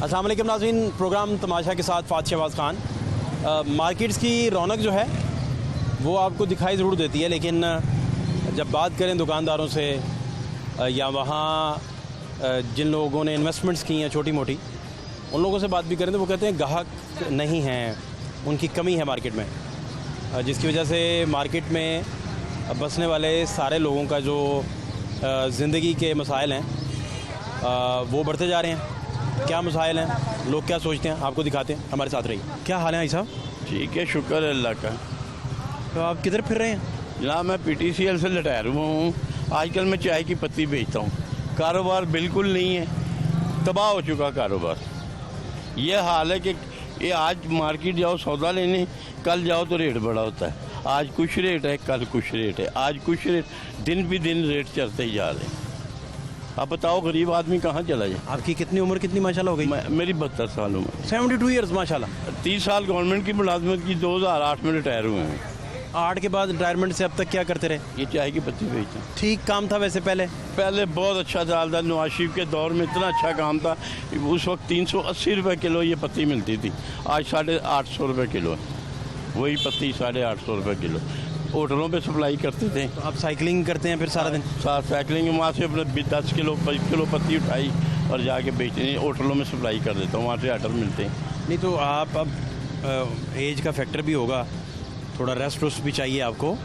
अस्सलाम वालेकुम नाज़रीन, प्रोग्राम तमाशा के साथ फ़ात शहबाज ख़ान। मार्केट्स की रौनक जो है वो आपको दिखाई ज़रूर देती है, लेकिन जब बात करें दुकानदारों से या वहाँ जिन लोगों ने इन्वेस्टमेंट्स की हैं छोटी मोटी, उन लोगों से बात भी करें तो वो कहते हैं ग्राहक नहीं हैं, उनकी कमी है मार्केट में, जिसकी वजह से मार्केट में बसने वाले सारे लोगों का जो ज़िंदगी के मसाइल हैं वो बढ़ते जा रहे हैं। क्या मसाइल हैं, लोग क्या सोचते हैं, आपको दिखाते हैं, हमारे साथ रहिए। क्या हाल है भाई साहब? ठीक है, शुक्र है अल्लाह का। तो आप किधर फिर रहे हैं? जनाब मैं PTCL से रिटायर हुआ हूँ। आजकल मैं चाय की पत्ती बेचता हूँ। कारोबार बिल्कुल नहीं है, तबाह हो चुका कारोबार। ये हाल है कि ये आज मार्केट जाओ सौदा लेने, कल जाओ तो रेट बड़ा होता है। आज कुछ रेट है, कल कुछ रेट है, आज कुछ रेट, दिन भी दिन रेट चलते ही जा रहे हैं। आप बताओ गरीब आदमी कहाँ चला जाए। आपकी कितनी उम्र कितनी माशाल्लाह हो गई? मेरी 72 साल उम्र। 72 ईयर्स माशाल्लाह। 30 साल गवर्नमेंट की मुलाजमत की, 2008 में रिटायर हुए हैं। 8 के बाद रिटायरमेंट से अब तक क्या करते रहे? ये चाय की पत्ती बेचते हैं। ठीक काम था वैसे पहले बहुत अच्छा चाल था। नवाज शरीफ के दौर में इतना अच्छा काम था। उस वक्त 380 रुपये किलो ये पत्ती मिलती थी, आज 850 रुपये किलो है। वही पत्ती 850 रुपये किलो होटलों पे सप्लाई करते थे। तो आप साइकिलिंग करते हैं फिर सारा दिन? साथ साइकिलिंग वहाँ से अपने 10 किलो 20 किलो पत्ती उठाई और जाके बेचने होटलों में सप्लाई कर देता हूँ, वहाँ से ऑर्डर मिलते हैं। नहीं तो आप अब एज का फैक्टर भी होगा, थोड़ा रेस्ट वेस्ट भी चाहिए आपको,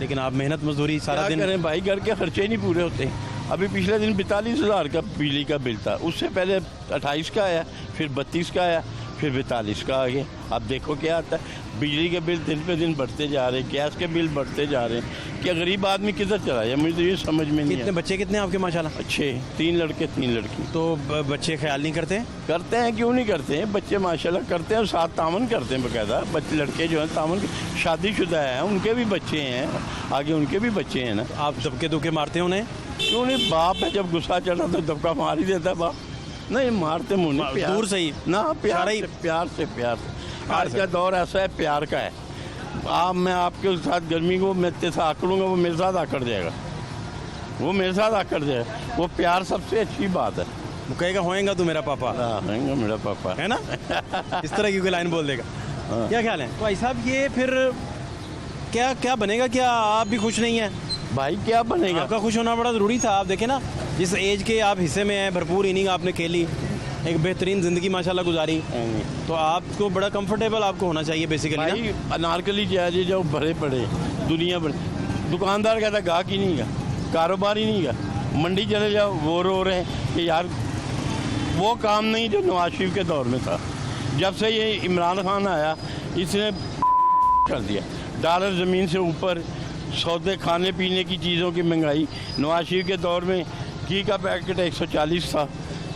लेकिन आप मेहनत मजदूरी सारा दिन करें भाई, घर के खर्चे नहीं पूरे होते। अभी पिछले दिन 42,000 का बिजली का बिल था, उससे पहले 28 का आया, फिर 32 का आया, फिर 42 का आ गया। अब देखो क्या आता है। बिजली के बिल दिन पे दिन बढ़ते जा रहे हैं, गैस के बिल बढ़ते जा रहे हैं। क्या गरीब आदमी किधर चला जाए, मुझे तो ये समझ में नहीं। कितने बच्चे कितने आपके माशाल्लाह? 6, 3 लड़के 3 लड़की। तो बच्चे ख्याल नहीं करते? करते हैं, क्यों नहीं करते हैं बच्चे, माशाल्लाह करते हैं और साथ तामन करते हैं बाकायदा। बच्चे लड़के जो हैं तामन, शादीशुदा हैं, उनके भी बच्चे हैं, आगे उनके भी बच्चे हैं ना। आप दबके दुबके मारते हैं उन्हें? क्यों नहीं, बाप है, जब गुस्सा चढ़ा तो दबका मार ही देता है बाप। नहीं मारते मुँह, दूर से ही ना, प्यार ही। से, प्यार से, प्यार से। आज का दौर ऐसा है, प्यार का है। आप मैं आपके साथ गर्मी को मैं तेरे साथ आकड़ूंगा, वो मेरे साथ आकड़ जाएगा, वो मेरे साथ आकड़ जाएगा। वो प्यार सबसे अच्छी बात है। वो कहेगा होएगा तू मेरा पापा, हाँ होएगा मेरा पापा, है ना? इस तरह की कोई लाइन बोल देगा। हाँ। क्या ख्याल है तो भाई साहब, ये फिर क्या क्या बनेगा? क्या आप भी खुश नहीं हैं? भाई क्या बनेगा? आपका खुश होना बड़ा ज़रूरी था। आप देखें ना, जिस एज के आप हिस्से में हैं, भरपूर इनिंग आपने खेली, एक बेहतरीन ज़िंदगी माशाल्लाह गुजारी, तो आपको बड़ा कंफर्टेबल आपको होना चाहिए बेसिकली। भाई अनारकली जाए जो भरे पड़े दुनिया भर, दुकानदार कहता गाहक ही नहीं गा, कारोबार ही नहीं गा। मंडी चले जाओ, वो रो रहे हैं कि यार वो काम नहीं जो नवाज शरीफ के दौर में था। जब से ये इमरान खान आया, इसने कर दिया। डॉलर ज़मीन से ऊपर, सौदे, खाने पीने की चीज़ों की महंगाई। नवाज शरीफ के दौर में घी का पैकेट 140 था,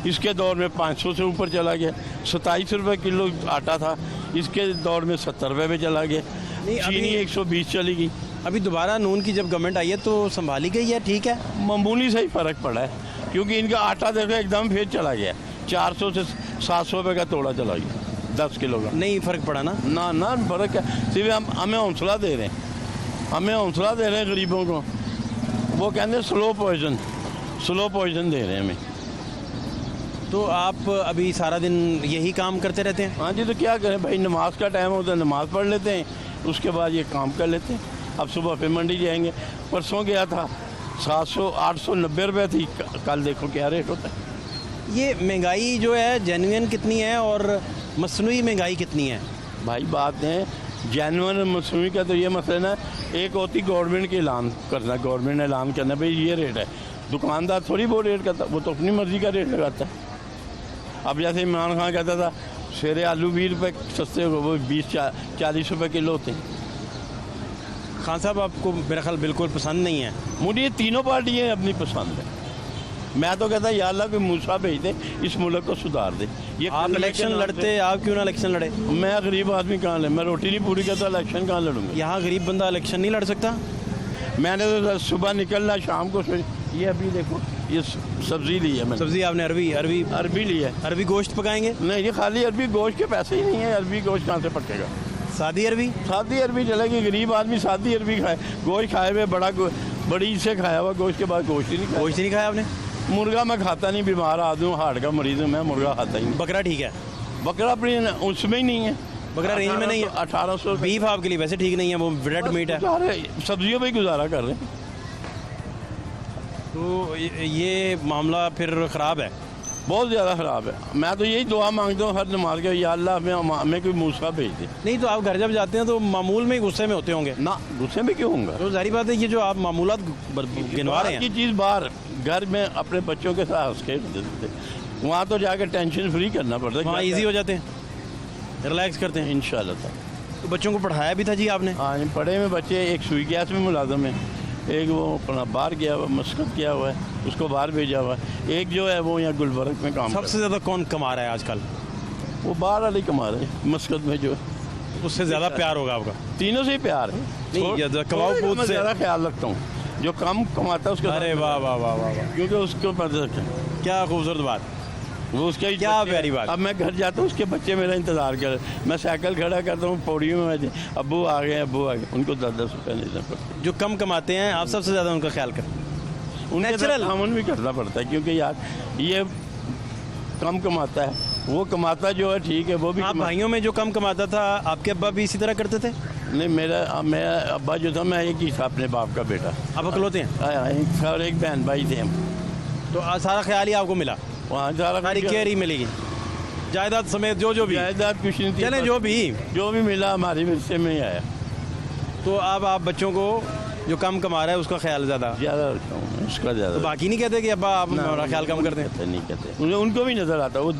इसके दौर में 500 से ऊपर चला गया। 27 रुपये किलो आटा था, इसके दौर में 70 रुपये में चला गया। चीनी 120 चली गई। अभी दोबारा नून की जब गवर्नमेंट आई है तो संभाली गई है, ठीक है, मामूली से ही फ़र्क पड़ा है, क्योंकि इनका आटा देखो एकदम फिर चला गया, 400 से 700 रुपये का तोड़ा चला गया 10 किलो का। नहीं फ़र्क पड़ा ना? ना फ़र्क है। सिर्फ हमें हौसला दे रहे हैं, हमें हौसला दे रहे हैं गरीबों को। वो कहते हैं स्लो पॉइजन दे रहे हैं हमें। तो आप अभी सारा दिन यही काम करते रहते हैं? हाँ जी, तो क्या करें भाई, नमाज का टाइम होता है, नमाज पढ़ लेते हैं, उसके बाद ये काम कर लेते हैं। अब सुबह फिर मंडी जाएंगे। परसों गया था 890 रुपये थी, कल देखो क्या रेट होता है। ये महंगाई जो है जेन्युइन कितनी है और मसनूई महंगाई कितनी है? भाई बात है जेन्युइन मसनूई का तो ये मसला ना, एक होती गवर्नमेंट के ऐलान करना, गवर्नमेंट ने ऐलान करना भाई ये रेट है। दुकानदार थोड़ी वो रेट करता, वो तो अपनी मर्ज़ी का रेट लगाता है। अब जैसे इमरान खान कहता था शेरे आलू 20 रुपये सस्ते हो, वो 20-40 रुपये किलो होते हैं। खान साहब आपको मेरा ख्याल बिल्कुल पसंद नहीं है? मुझे ये तीनों पार्टियाँ अपनी पसंद है। मैं तो कहता या अल्लाह कोई मूसा भेज दे, इस मुल्क को सुधार दे। ये आप इलेक्शन लड़ते, आप क्यों ना इलेक्शन लड़े? मैं गरीब आदमी कहाँ ले, मैं रोटी नहीं पूरी करता, इलेक्शन कहाँ लड़ूंगा? यहाँ गरीब बंदा इलेक्शन नहीं लड़ सकता? मैंने तो सुबह निकलना, शाम को ये अभी देखो ये सब्ज़ी ली है मैंने। सब्ज़ी आपने अरबी ली है। अरबी गोश्त पकाएंगे? नहीं, ये खाली अरबी गोश्त के पैसे ही नहीं है। अरबी गोश्त कहाँ से पकेगा? सादी अरबी चलेगी। गरीब आदमी सादी अरबी खाए, गोश्त खाए हुए बड़ी से खाया हुआ गोश्त के बाद गोश्त ही नहीं खाया। गोश्त नहीं खाया आपने? मुर्गा मैं खाता नहीं, बीमार आदमी हूँ, हार्ट का मरीज हूँ मैं, मुर्गा खाता ही नहीं। बकरा ठीक है? बकरा अपनी उसमें ही नहीं है, बकरा रेंज में नहीं है। 1800 बीफ आपके लिए वैसे ठीक नहीं है, वो रेड मीट है। सब्जियों पे ही गुजारा कर रहे हैं। तो ये मामला फिर ख़राब है, बहुत ज़्यादा ख़राब है। मैं तो यही दुआ मांगता हूँ हर नमाज के, या अल्लाह हमें कोई मूसा भेज दे। नहीं तो आप घर जब जाते हैं तो मामूल में ही गुस्से में होते होंगे ना, गुस्से में क्यों होऊंगा? तो जाहिर बात है ये जो आप मामूलात गिनवा रहे की हैं, चीज़ बाहर घर में अपने बच्चों के साथ हंस खेल देते, वहाँ तो जाकर टेंशन फ्री करना पड़ता है, वहाँ इजी हो जाते हैं, रिलैक्स करते हैं। इंशाल्लाह। तो बच्चों को पढ़ाया भी था जी आपने? हाँ, पढ़े में बच्चे, एक सुई गैस में मुलाजम है, एक वो अपना बाहर गया हुआ, मस्कत गया हुआ है, उसको बाहर भेजा हुआ है, एक जो है वो यहाँ गुलबर्ग में काम सबसे ज़्यादा कौन कमा रहा है आजकल? वो बाहर वाले कमा रहे हैं, मस्कत में जो है। उससे ज़्यादा प्यार होगा आपका? तीनों से ही प्यार है। नहीं, ये कमाओ थोड़े का पूत मैं से। ज़्यादा ख्याल रखता हूँ, जो कम कमाता है उसका। अरे वाह वाह वाह वाह वाह, क्योंकि उसको पता है क्या खूबसूरत बात, वो उसके ही क्या बच्चे- प्यारी बात। अब मैं घर जाता हूँ, उसके बच्चे मेरा इंतजार कर, मैं साइकिल खड़ा करता हूँ पौड़ियों में, अब्बू आ गए, अब्बू आ गए, उनको 10-10 रुपये देना पड़ता है। जो कम कमाते हैं आप सबसे ज़्यादा उनका ख्याल करें। उनके नेचुरल साथ तामुन भी करना पड़ता है, क्योंकि यार ये कम कमाता है, वो कमाता जो है ठीक है, वो भी आप भाइयों में जो कम कमाता था, आपके अब्बा भी इसी तरह करते थे? नहीं, मेरा अब्बा जो था, मैं एक ही था अपने बाप का बेटा। आप अकलौते हैं? और एक बहन भाई थे हम। तो सारा ख्याल ही आपको मिला, वहाँ सारा सारी केयर ही मिलेगी, जायदाद समेत जो भी? जायदाद कुछ नहीं थी, चलें जो भी मिला हमारे विरसे में ही आया। तो अब आप बच्चों को जो कम कमा रहा है उसका ख्याल ज़्यादा? ज़्यादा रखता हूँ उसका, ज़्यादा। तो बाकी नहीं कहते कि अब्बा आप हमारा ख्याल कम कर दें? नहीं कहते, उनको भी नज़र आता है, वो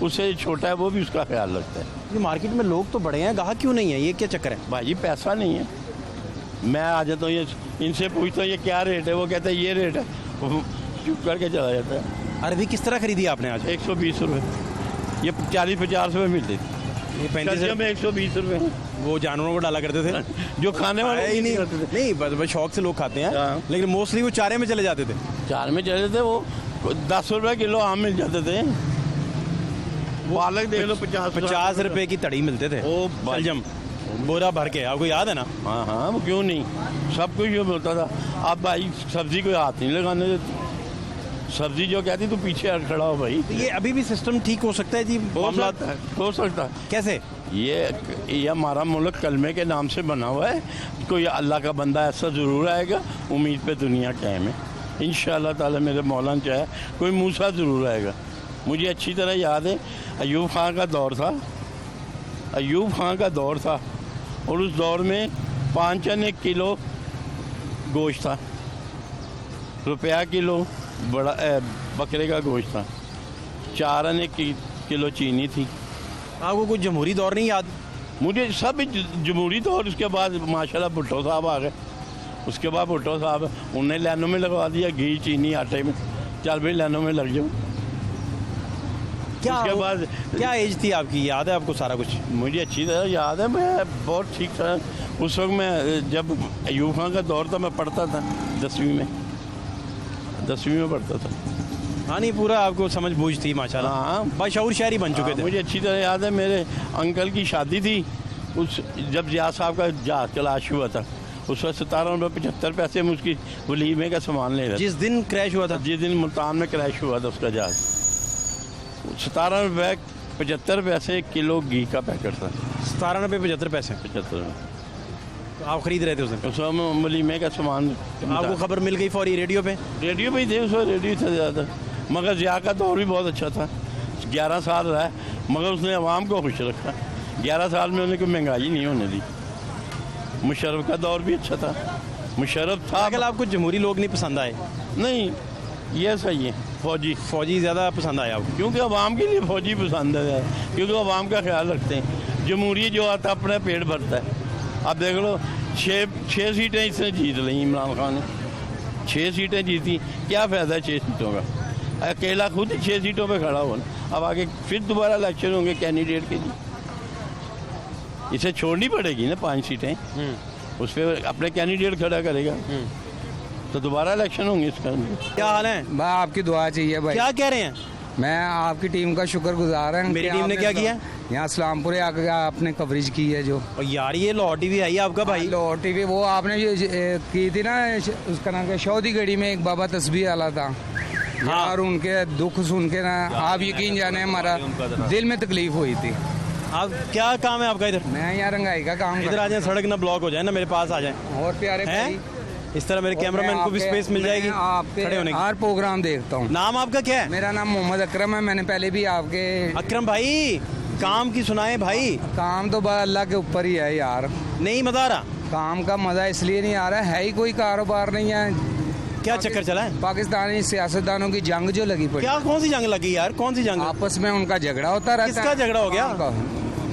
उससे छोटा है, वो भी उसका ख्याल रखता है। ये मार्केट में लोग तो बड़े हैं, गाहक क्यों नहीं है, ये क्या चक्कर है? भाई पैसा नहीं है। मैं आ जाता हूँ, ये इनसे पूछता हूँ ये क्या रेट है, वो कहता है ये रेट है, वो चुप करके चला जाता है। अरबी किस तरह खरीदी आपने आज? 120 रुपये, ये 40-50 रुपये मिलते थे, ये 35 सर्दियों में 120 रुपये। वो जानवरों को डाला करते थे, जो खाने वाले ही नहीं करते थे। नहीं बस शौक से लोग खाते हैं, हाँ। लेकिन मोस्टली वो चारे में चले जाते थे। चार में चले थे, वो 10 रुपये किलो आम मिल जाते थे। पालक देख लो 50 रुपए की तड़ी मिलते थे, ओ शलजम बोरा भर के, आपको याद है ना? हाँ हाँ, वो क्यों नहीं, सब कुछ जो मिलता था। अब भाई सब्जी को हाथ नहीं लगाने देते, सब्जी जो कहती तू पीछे खड़ा हो भाई। तो ये अभी भी सिस्टम ठीक हो सकता है जी? मामला हो सकता है। कैसे? ये हमारा मुल्क कलमे के नाम से बना हुआ है, कोई अल्लाह का बंदा ऐसा ज़रूर आएगा, उम्मीद पे दुनिया कायम है इंशाअल्लाह ताला। मेरे मौला ने चाहे कोई मूसा ज़रूर आएगा। मुझे अच्छी तरह याद है, अयूब खान का दौर था, अयूब खान का दौर था, और उस दौर में 5 आने किलो गोश्त था, रुपया किलो बड़ा बकरे का गोश्त था, 4 आने किलो चीनी थी। आपको कुछ जमहूरी दौर नहीं याद? मुझे सब जमहूरी दौर, उसके बाद माशाल्लाह भुट्टो साहब आ गए, उसके बाद भुट्टो साहब उन्हें लाइनों में लगवा दिया, घी चीनी आटे में, चल भाई लाइनों में लग जाओ। क्या उसके बाद क्या एज थी आपकी, याद है आपको सारा कुछ? मुझे अच्छी तरह याद है, मैं बहुत ठीक था उस वक्त। मैं जब अयूब खान का दौर था, मैं पढ़ता था 10वीं में पढ़ता था। हाँ नहीं, पूरा आपको समझ बूझ थी माशाल्लाह। हाँ, बाशऊर शहरी बन चुके थे। मुझे अच्छी तरह याद है, मेरे अंकल की शादी थी, उस जब जिया साहब का जहाज क्लैश हुआ था, उस वक्त 17.75 में उसकी वलीमे का सामान ले रहा था। जिस दिन क्रैश हुआ था? जिस दिन मुल्तान में क्रैश हुआ था उसका जहाज, 17.75 किलो घी का पैकेट था। 17.75 75 में तो आप खरीद रहे थे उस दिन? उस वक्त वलीमे का सामान। आपको खबर मिल गई फौरी रेडियो पे? रेडियो पे ही थे उस वक्त, रेडियो था ज़्यादा। मगर जिया का दौर भी बहुत अच्छा था, 11 साल रहा है, मगर उसने अवाम को खुश रखा। 11 साल में उन्हें कोई महंगाई नहीं होने दी। मुशर्रफ का दौर भी अच्छा था, मुशर्रफ था। कल आपको जमहूरी लोग नहीं पसंद आए? नहीं, ये सही है, फौजी ज़्यादा पसंद आया आपको? क्योंकि अवाम के लिए फौजी पसंद है, क्योंकि अवाम का ख्याल रखते हैं। जमहूरी जो आता है अपना पेट भरता है। अब देख लो, 6 सीटें इसने जीत ली इमरान खान ने, 6 सीटें जीती, क्या फ़ायदा है 6 सीटों का? अकेला खुद 6 सीटों पे खड़ा हो। अब आगे फिर दोबारा इलेक्शन होंगे कैंडिडेट के लिए, इसे छोड़नी पड़ेगी ना 5 सीटें, उस पर अपने कैंडिडेट खड़ा करेगा, तो दोबारा इलेक्शन होंगे इसका। क्या हाल है? मैं आपकी दुआ चाहिए भाई। क्या कह रहे हैं? मैं आपकी टीम का शुक्रगुजार हूँ। मेरी टीम ने क्या किया? यहाँ इस्लामपुर आके आपने कवरेज की है जो। और यार ये लाहौर टीवी आई है आपका भाई? लाहौर टीवी वो आपने की थी ना, उसका नाम क्या, सऊदी गढ़ी में एक बाबा तस्बीह वाला था, हाँ। और उनके दुख सुन के ना आप यकीन जाने हमारा दिल में तकलीफ हुई थी। आप क्या काम है आपका इधर? मैं यहाँ रंगाई का काम इधर आ जाए, सड़क ना ब्लॉक हो जाए ना, मेरे पास आ जाए। और प्यारे भाई, हैं? इस तरह मेरे और कैमरामैन मैं को भी आपके- स्पेस मिल जाएगी मैं आपके खड़े होने की। हर प्रोग्राम देखता हूँ। नाम आपका क्या है? मेरा नाम मोहम्मद अकरम है। मैंने पहले भी आपके अकरम भाई, काम की सुनाए भाई। काम तो बस अल्लाह के ऊपर ही है यार। नहीं मजा आ रहा? काम का मजा इसलिए नहीं आ रहा है ही कोई कारोबार नहीं है। क्या चक्कर चला है? पाकिस्तानी सियासतदानों की जंग जो लगी पड़ी, क्या कौन सी जंग लगी यार? कौन सी जंग? आपस में उनका झगड़ा होता रहता किसका है। झगड़ा हो गया?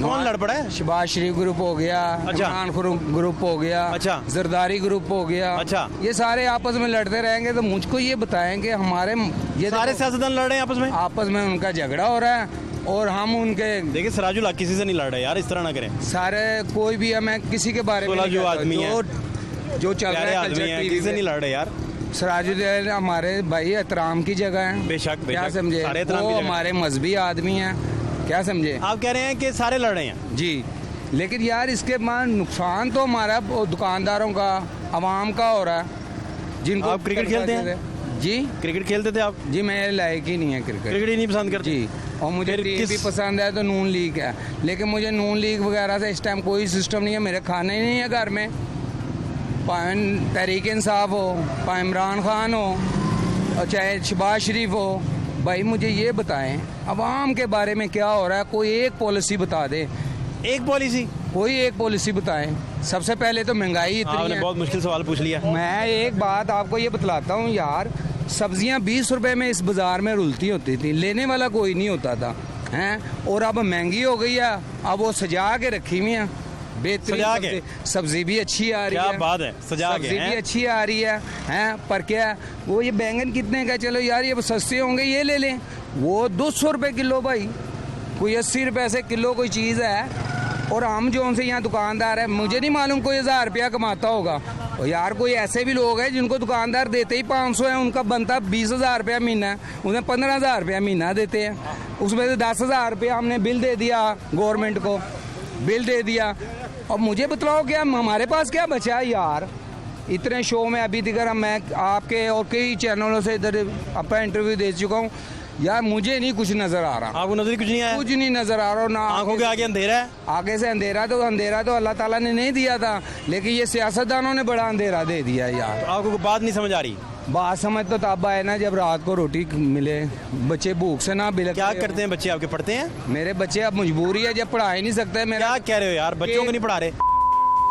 कौन लड़ पड़ा है? शहबाज शरीफ ग्रुप हो गया, अच्छा। इमरान ग्रुप हो गया, अच्छा। जरदारी ग्रुप हो गया, अच्छा। ये सारे आपस में लड़ते रहेंगे। तो मुझको ये बताएं कि हमारे ये सारे देखो, सियासतदान लड़ रहे हैं आपस में? आपस में उनका झगड़ा हो रहा है और हम उनके देखिए सिराजुल हक किसी से नहीं लड़ रहे यार, इस तरह ना करें। सारे कोई भी है, मैं किसी के बारे में सोलह नहीं जो कहता, आदमी जो चल प्यारे रहा है आदमी कल्चर हैं, टीवी किसी से नहीं में। लड़ रहे यार। सिराजुद्दौला हमारे भाई एहतराम की जगह है। बेशक क्या बेशक, समझे, सारे एहतराम वो की जगह। हमारे मजहबी आदमी हैं। क्या समझे आप कह रहे हैं कि सारे लड़ रहे हैं? जी, लेकिन यार इसके बाद नुकसान तो हमारा दुकानदारों का, आवाम का हो रहा है। जिनको आप क्रिकेट खेलते हैं? जी क्रिकेट खेलते थे आप? जी, मेरे लायक ही नहीं है क्रिकेट। क्रिकेट ही नहीं पसंद करते? जी, और मुझे फिर टीम किस- भी पसंद है तो नून लीग है, लेकिन मुझे नून लीग वगैरह से इस टाइम कोई सिस्टम नहीं है। मेरे खाने ही नहीं है घर में। तहरीक इंसाफ हो, पाए इमरान खान हो और चाहे शहबाज शरीफ हो, भाई मुझे ये बताएं अवाम के बारे में क्या हो रहा है। कोई एक पॉलिसी बता दे, एक पॉलिसी? कोई एक पॉलिसी बताएं। सबसे पहले तो महंगाई इतनी आपने है। बहुत मुश्किल सवाल पूछ लिया। मैं एक बात आपको ये बतलाता हूँ यार, सब्जियां 20 रुपए में इस बाजार में रुलती होती थी, लेने वाला कोई नहीं होता था हैं। और अब महंगी हो गई है, अब वो सजा के रखी हुई है। बेहतरीन सजा के? सब्जी भी अच्छी आ रही क्या है। बात है, सजा के, सब्जी हैं? भी अच्छी आ रही है हैं। पर क्या है, वो ये बैंगन कितने का, चलो यार ये सस्ते होंगे ये ले लें, वो 200 रुपए किलो भाई। कोई 80 रुपए से किलो कोई चीज़ है। और हम जो उनसे यहाँ दुकानदार है, मुझे नहीं मालूम कोई 1000 रुपया कमाता होगा। और यार कोई ऐसे भी लोग हैं जिनको दुकानदार देते ही 500 है, उनका बनता 20,000 रुपया महीना है, उन्हें 15,000 रुपया महीना देते हैं। उसमें से 10,000 रुपया हमने बिल दे दिया गवर्नमेंट को, बिल दे दिया। और मुझे बतलाओ क्या हमारे पास क्या बचा है यार? इतने शो में अभी तक मैं आपके और कई चैनलों से इधर अपना इंटरव्यू दे चुका हूँ यार, मुझे नहीं कुछ नजर आ रहा। आपको नजर कुछ नहीं आया? कुछ नहीं नजर आ रहा। ना आंखों के आगे अंधेरा है? आगे से अंधेरा तो अल्लाह ताला ने नहीं दिया था, लेकिन ये सियासतदानों ने बड़ा अंधेरा दे दिया यार। आपको कोई बात नहीं समझ आ रही? बात समझ तो तब आए ना जब रात को रोटी मिले, बच्चे भूख से ना बिलखते क्या हो। करते हैं बच्चे आपके? पढ़ते हैं? मेरे बच्चे अब मजबूरी है, जब पढ़ा ही नहीं सकते। मेरा क्या कह रहे हो यार, बच्चों को नहीं पढ़ा रहे?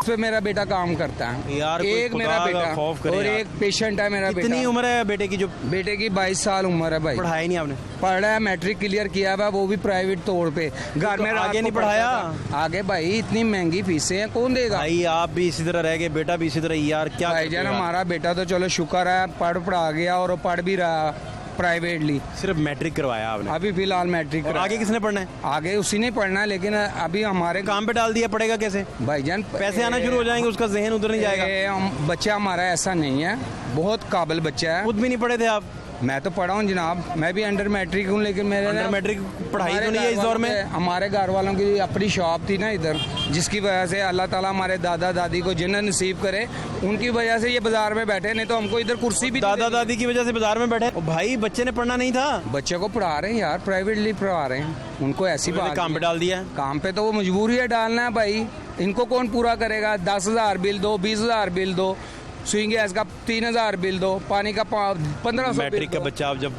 पे मेरा बेटा काम करता है यार, कोई एक खुदा मेरा का बेटा खौफ करे और यार। एक पेशेंट है मेरा कितनी बेटा। उम्र है बेटे की? जो बेटे की 22 साल उम्र है भाई। पढ़ाया ही नहीं आपने? पढ़ रहा है, मैट्रिक क्लियर किया हुआ, वो भी प्राइवेट तौर पे। घर में तो रात आगे को नहीं पढ़ता पढ़ाया? था। आगे भाई इतनी महंगी फीसें हैं, कौन देगा? भाई आप भी इसी तरह रह गए, बेटा भी इसी तरह, यार क्या करते भाईजान हो यार? हमारा बेटा तो चलो शुक्र है पढ़ा गया और पढ़ भी रहा प्राइवेटली। सिर्फ मैट्रिक करवाया आपने? अभी फिलहाल मैट्रिक और कराया। आगे किसने पढ़ना है? आगे उसी ने पढ़ना है, लेकिन अभी हमारे काम पे डाल दिया, पढ़ेगा कैसे? भाईजान पैसे आना शुरू हो जाएंगे, उसका जहन उधर नहीं जाएगा। बच्चा हमारा ऐसा नहीं है, बहुत काबिल बच्चा है। खुद भी नहीं पढ़े थे आप? मैं तो पढ़ा हूँ जनाब, मैं भी अंडर मैट्रिक हूँ, लेकिन मेरे अंडर ना- मैट्रिक पढ़ाई हमारे तो नहीं है इस घर दौर वालों में? के- हमारे घर वालों की अपनी शॉप थी ना इधर, जिसकी वजह से अल्लाह ताला हमारे दादा दादी को जन्नत नसीब करे, उनकी वजह से ये बाजार में बैठे, नहीं तो हमको इधर कुर्सी भी दादा दादी की वजह से बाजार में बैठे? ओ भाई बच्चे ने पढ़ना नहीं था? बच्चे को पढ़ा रहे हैं यार, प्राइवेटली पढ़ा रहे हैं उनको। ऐसी उन्होंने बात काम पे नहीं है। डाल दिया है? काम पे तो वो मजबूरी है डालना है भाई, इनको कौन पूरा करेगा? 10,000 बिल दो, 20,000 बिल दो, स्विंग गैस का 3,000 बिल दो, पानी का 1500 मैट्रिक का बच्चा आप जब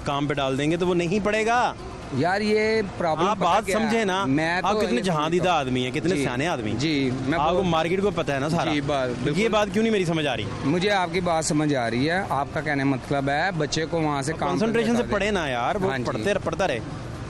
काम पे डाल देंगे तो वो नहीं पढ़ेगा यार। ये प्रॉब्लम आप बात समझे ना, मैं तो आप कितने ये जहांदीदा आदमी हैं, कितने जी, सियाने आदमी हैं। जी, मैं आपको बहुत- मार्केट को पता है ना सारा। जी, बिल्कुल। ये बात क्यों नहीं मेरी समझ आ रही? मुझे आपकी बात समझ आ रही है, आपका कहने मतलब है बच्चे को वहाँ से काम पे कंसंट्रेशन से बैठा दे। पढ़े ना यार, वो हाँ जी। पढ़ता रहे।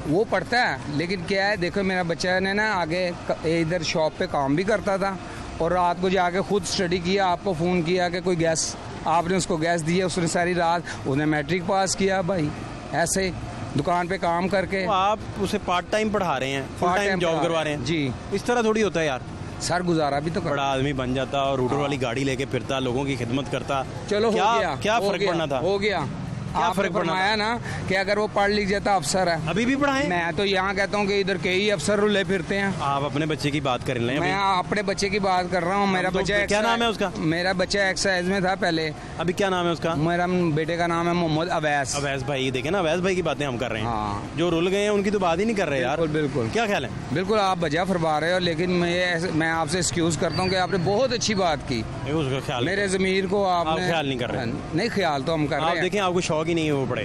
वो पढ़ता है, लेकिन क्या है देखो, मेरा बच्चा ने ना आगे इधर शॉप पे काम भी करता था और रात को जाके खुद स्टडी किया, आपको फ़ोन किया कि कोई गैस, आपने उसको गैस दी है, उसने सारी रात, उसने मैट्रिक पास किया भाई, ऐसे दुकान पे काम करके। तो आप उसे पार्ट टाइम पढ़ा रहे हैं, full Part time time job पढ़ा करवा रहे रहे हैं। हैं? जी। इस तरह थोड़ी होता है यार। सर गुजारा भी तो बड़ा करना। आदमी बन जाता और रूटर वाली गाड़ी लेके फिरता, लोगों की खिदमत करता। चलो क्या हो गया, क्या हो फर्क गया, पड़ना था? हो गया। क्या आपने फर्क पड़ना फरमाया ना कि अगर वो पढ़ लिख जाता अफसर है। अभी भी पढ़ाएं। मैं तो यहाँ कहता हूँ कि इधर कई अफसर रुले फिरते हैं। आप अपने बच्चे की बात कर रहे मैं हैं अपने बच्चे की बात कर रहा हूँ। मेरा तो बच्चा क्या नाम है उसका? मेरा बच्चा एक्साइज में था पहले। अभी क्या नाम है उसका? मेरा बेटे का नाम है मोहम्मद अवैस। अवैस भाई, देखे ना, अवैस भाई की बातें हम कर रहे हैं। हाँ। जो रुल गए हैं उनकी तो बात ही नहीं कर रहे यार। बिल्कुल बिल्कुल क्या ख्याल है? बिल्कुल आप वजह फरमा रहे हो, लेकिन मैं आपसे एक्सक्यूज करता हूँ कि आपने बहुत अच्छी बात की। उसका ख्याल मेरे ज़मीर को आपने आप ख्याल नहीं कर रहे। नहीं, ख्याल तो हम कर रहे आप हैं। देखें, आपको शौक ही नहीं है वो पढ़े।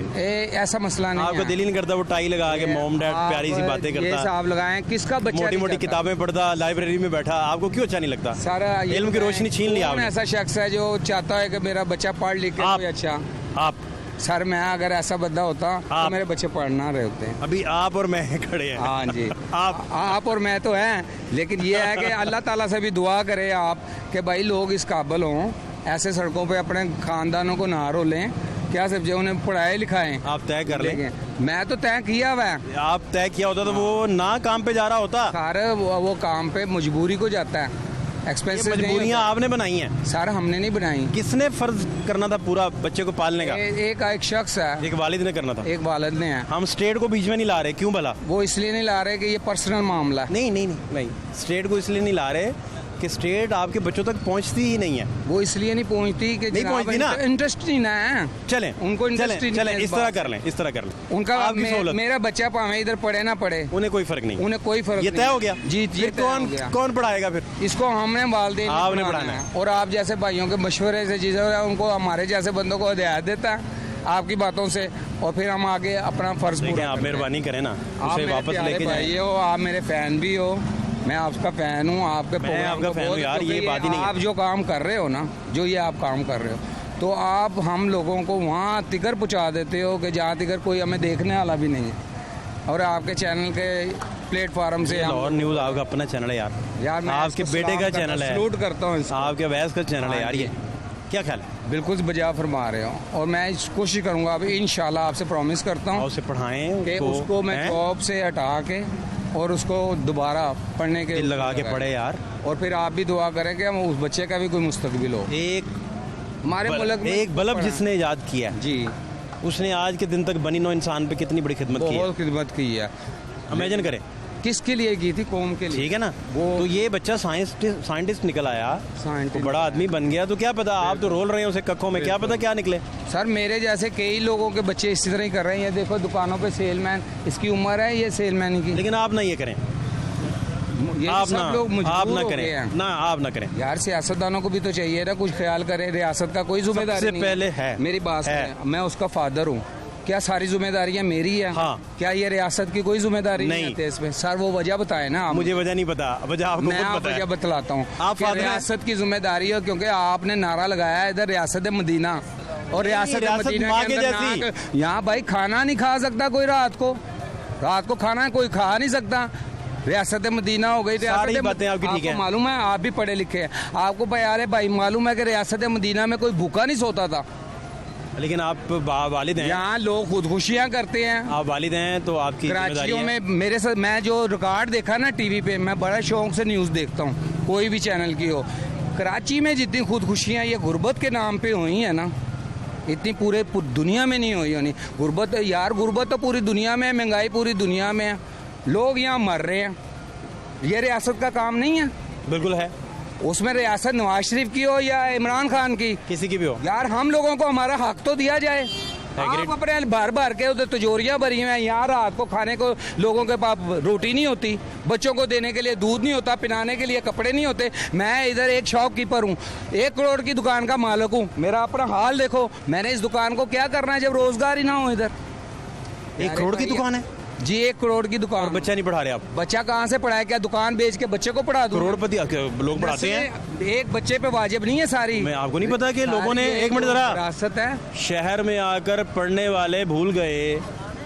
ऐसा मसला नहीं आपका है। दिल ही नहीं करता वो टाई लगा के मॉम डैड आप प्यारी सी बातें ये करता, साहब लगाएं, किसका बच्चा मोटी नहीं मोटी करता? किताबें पढ़ता, लाइब्रेरी में बैठा, आपको क्यों अच्छा नहीं लगता? सारा ये इल्म की बताएं, रोशनी छीन लिया कौन आपने। ऐसा शख्स है जो चाहता है कि मेरा बच्चा पढ़ लिख के आप। कोई अच्छा? आप सर मैं अगर ऐसा बंदा होता तो आप। मेरे बच्चे पढ़ ना रहे होते। अभी आप और मैं खड़े हैं। हाँ जी। आप और मैं तो हैं, लेकिन ये है कि अल्लाह ताला से भी दुआ करें आप कि भाई लोग इस काबिल हों, ऐसे सड़कों पे अपने खानदानों को ना रोलें। क्या सब जो उन्हें पढ़ाए लिखाएं। आप तय कर लें। देखें, मैं तो तय किया हुआ है। आप तय किया होता तो वो ना काम पे जा रहा होता। सर वो काम पे मजबूरी को जाता है, ये एक्सपेंसेस मजबूरियां आपने बनाई हैं। सर हमने नहीं बनाई। किसने फर्ज करना था पूरा बच्चे को पालने का? एक शख्स है, एक वालिद ने करना था। एक वालिद ने है। हम स्टेट को बीच में नहीं ला रहे, क्यों भला? वो इसलिए नहीं ला रहे कि ये पर्सनल मामला है। नहीं नहीं नहीं नहीं, स्टेट को इसलिए नहीं ला रहे कि स्टेट आपके बच्चों तक पहुंचती ही नहीं है। वो इसलिए नहीं पहुंचती कि नहीं पहुंचती ना। इंटरेस्ट नहीं ना है चलें उनको, इंटरेस्ट ही नहीं चलें है इस तरह कर लें, इस तरह कर लें। उनका। आपकी सहूलत। मेरा बच्चा भाਵੇਂ इधर पढ़े ना पढ़े, उन्हें कोई फर्क नहीं। उन्हें कोई फर्क ये नहीं। तय हो गया। जी ये तय हो गया। कौन पढ़ाएगा फिर? इसको हमने वालिदैन आपने पढ़ाना पढ़ाना है। और आप जैसे भाइयों के मशवरे से चीज़ें उनको, हमारे जैसे बंदों को हिदायत देता है आपकी बातों से, और फिर हम आगे अपना फर्ज देखें, पूरा आप करते हैं। मेहरबानी करें ना, आप उसे मेरे वापस प्यारे लेके भाई जाएं। हो, आप मेरे फैन भी हो, मैं आपका फैन हूँ। आपके प्रोग्राम आपका को फैन हूँ बहुत- यार, ये क्योंकि बात ही नहीं है। आप जो काम कर रहे हो ना, जो ये आप काम कर रहे हो, तो आप हम लोगों को वहाँ तिकर पहुँचा देते हो कि जहाँ तिकर कोई हमें देखने वाला भी नहीं है। और आपके चैनल के प्लेटफार्म से हम- लाहौर न्यूज़ आपका अपना चैनल है यार मैं आपके इसको बेटे सलाम का करता- चैनल है, सलूट करता हूँ इसको। आपके अवैस का चैनल है यार। ये क्या ख्याल है? बिल्कुल बजा फरमा रहे हो, और मैं कोशिश करूँगा अभी इंशाल्लाह, आपसे प्रॉमिस करता और हूँ उसे पढ़ाएं कि उसको मैं हैं? जॉब से हटा के और उसको दोबारा पढ़ने के दिल लगा के पढ़े यार। और फिर आप भी दुआ करें कि हम उस बच्चे का भी कोई मुस्तकबिल हो एक हमारे मुल्क में। एक बल्ब जिसने इजाद किया जी उसने आज के दिन तक बनी नौ इंसान पे कितनी बड़ी खिदमत की है। बहुत खिदमत की है। इमेजिन करें, किसके लिए की थी? कौम के लिए। ठीक है ना। वो- तो ये बच्चा साइंटिस्ट निकल आया, साइंटिस्ट। बड़ा आदमी बन गया, तो क्या पता, आप तो रोल रहे हैं उसे कखों में, क्या पता क्या निकले। सर मेरे जैसे कई लोगों के बच्चे इसी तरह ही कर रहे हैं। ये देखो दुकानों पे सेलमैन, इसकी उम्र है ये सेलमैन की। लेकिन आप ना ये करें, ये आप सब ना लोग मजबूर आप ना हो गए करें हैं। ना, आप ना करें। यार सियासतदानों को भी तो चाहिए ना कुछ ख्याल करे। रियासत का कोई जिम्मेदारी सबसे नहीं पहले है। मेरी बात है। सुने, मैं उसका फादर हूँ। क्या सारी जिम्मेदारियां मेरी है? हाँ। क्या ये रियासत की कोई जिम्मेदारी नहीं। नहीं है इसमें? सर वो वजह बताए ना आप। मुझे वजह नहीं पता, वजह आपको मैं खुद आप पता वजह है। बतलाता हूँ आप कि फादर हैं। रियासत की जिम्मेदारी है, क्योंकि आपने नारा लगाया है इधर रियासत मदीना, और रियासत रियासत मदीना माँ के के अंदर जैसी। ना- यहाँ भाई खाना नहीं खा सकता कोई रात को खाना कोई खा नहीं सकता। रियासत मदीना हो गई। सारी बातें आपकी ठीक है। मालूम है, आप भी पढ़े लिखे हैं, आपको भाई मालूम है कि रियासत मदीना में कोई भूखा नहीं सोता था। लेकिन आप वालिद हैं, यहाँ लोग खुदकुशियाँ करते हैं। आप वालिद हैं तो आपकी जिम्मेदारी कराचियों है। में मेरे साथ, मैं जो रिकॉर्ड देखा ना टीवी पे, मैं बड़ा शौक से न्यूज़ देखता हूँ, कोई भी चैनल की हो। कराची में जितनी खुदकुशियाँ ये गुर्बत के नाम पे हुई हैं ना, इतनी पूरे दुनिया में नहीं हुई होनी। गुर्बत यार, गुर्बत तो पूरी दुनिया में है, महंगाई पूरी दुनिया में है, लोग यहाँ मर रहे हैं। ये रियासत का काम नहीं है। बिल्कुल है, उसमें रियासत नवाज शरीफ की हो या इमरान खान की, किसी की भी हो। यार हम लोगों को हमारा हक तो दिया जाए। Agreed. आप अपने भर भर के उधर तिजोरियां भरी हुई हैं, यहाँ रात को खाने को लोगों के पास रोटी नहीं होती, बच्चों को देने के लिए दूध नहीं होता, पिनाने के लिए कपड़े नहीं होते। मैं इधर एक शॉपकीपर हूँ, 1 करोड़ की दुकान का मालिक हूँ। मेरा अपना हाल देखो, मैंने इस दुकान को क्या करना है जब रोजगार ही ना हो इधर। 1 करोड़ की दुकान है जी, 1 करोड़ की दुकान। बच्चा नहीं पढ़ा रहे आप? बच्चा कहाँ से पढ़ाए? क्या दुकान बेच के बच्चे को पढ़ा दूं? करोड़पति लोग पढ़ाते हैं। एक बच्चे पे वाजिब नहीं है सारी। मैं आपको नहीं पता कि लोगों ने, एक मिनट जरा, विरासत है। शहर में आकर पढ़ने वाले भूल गए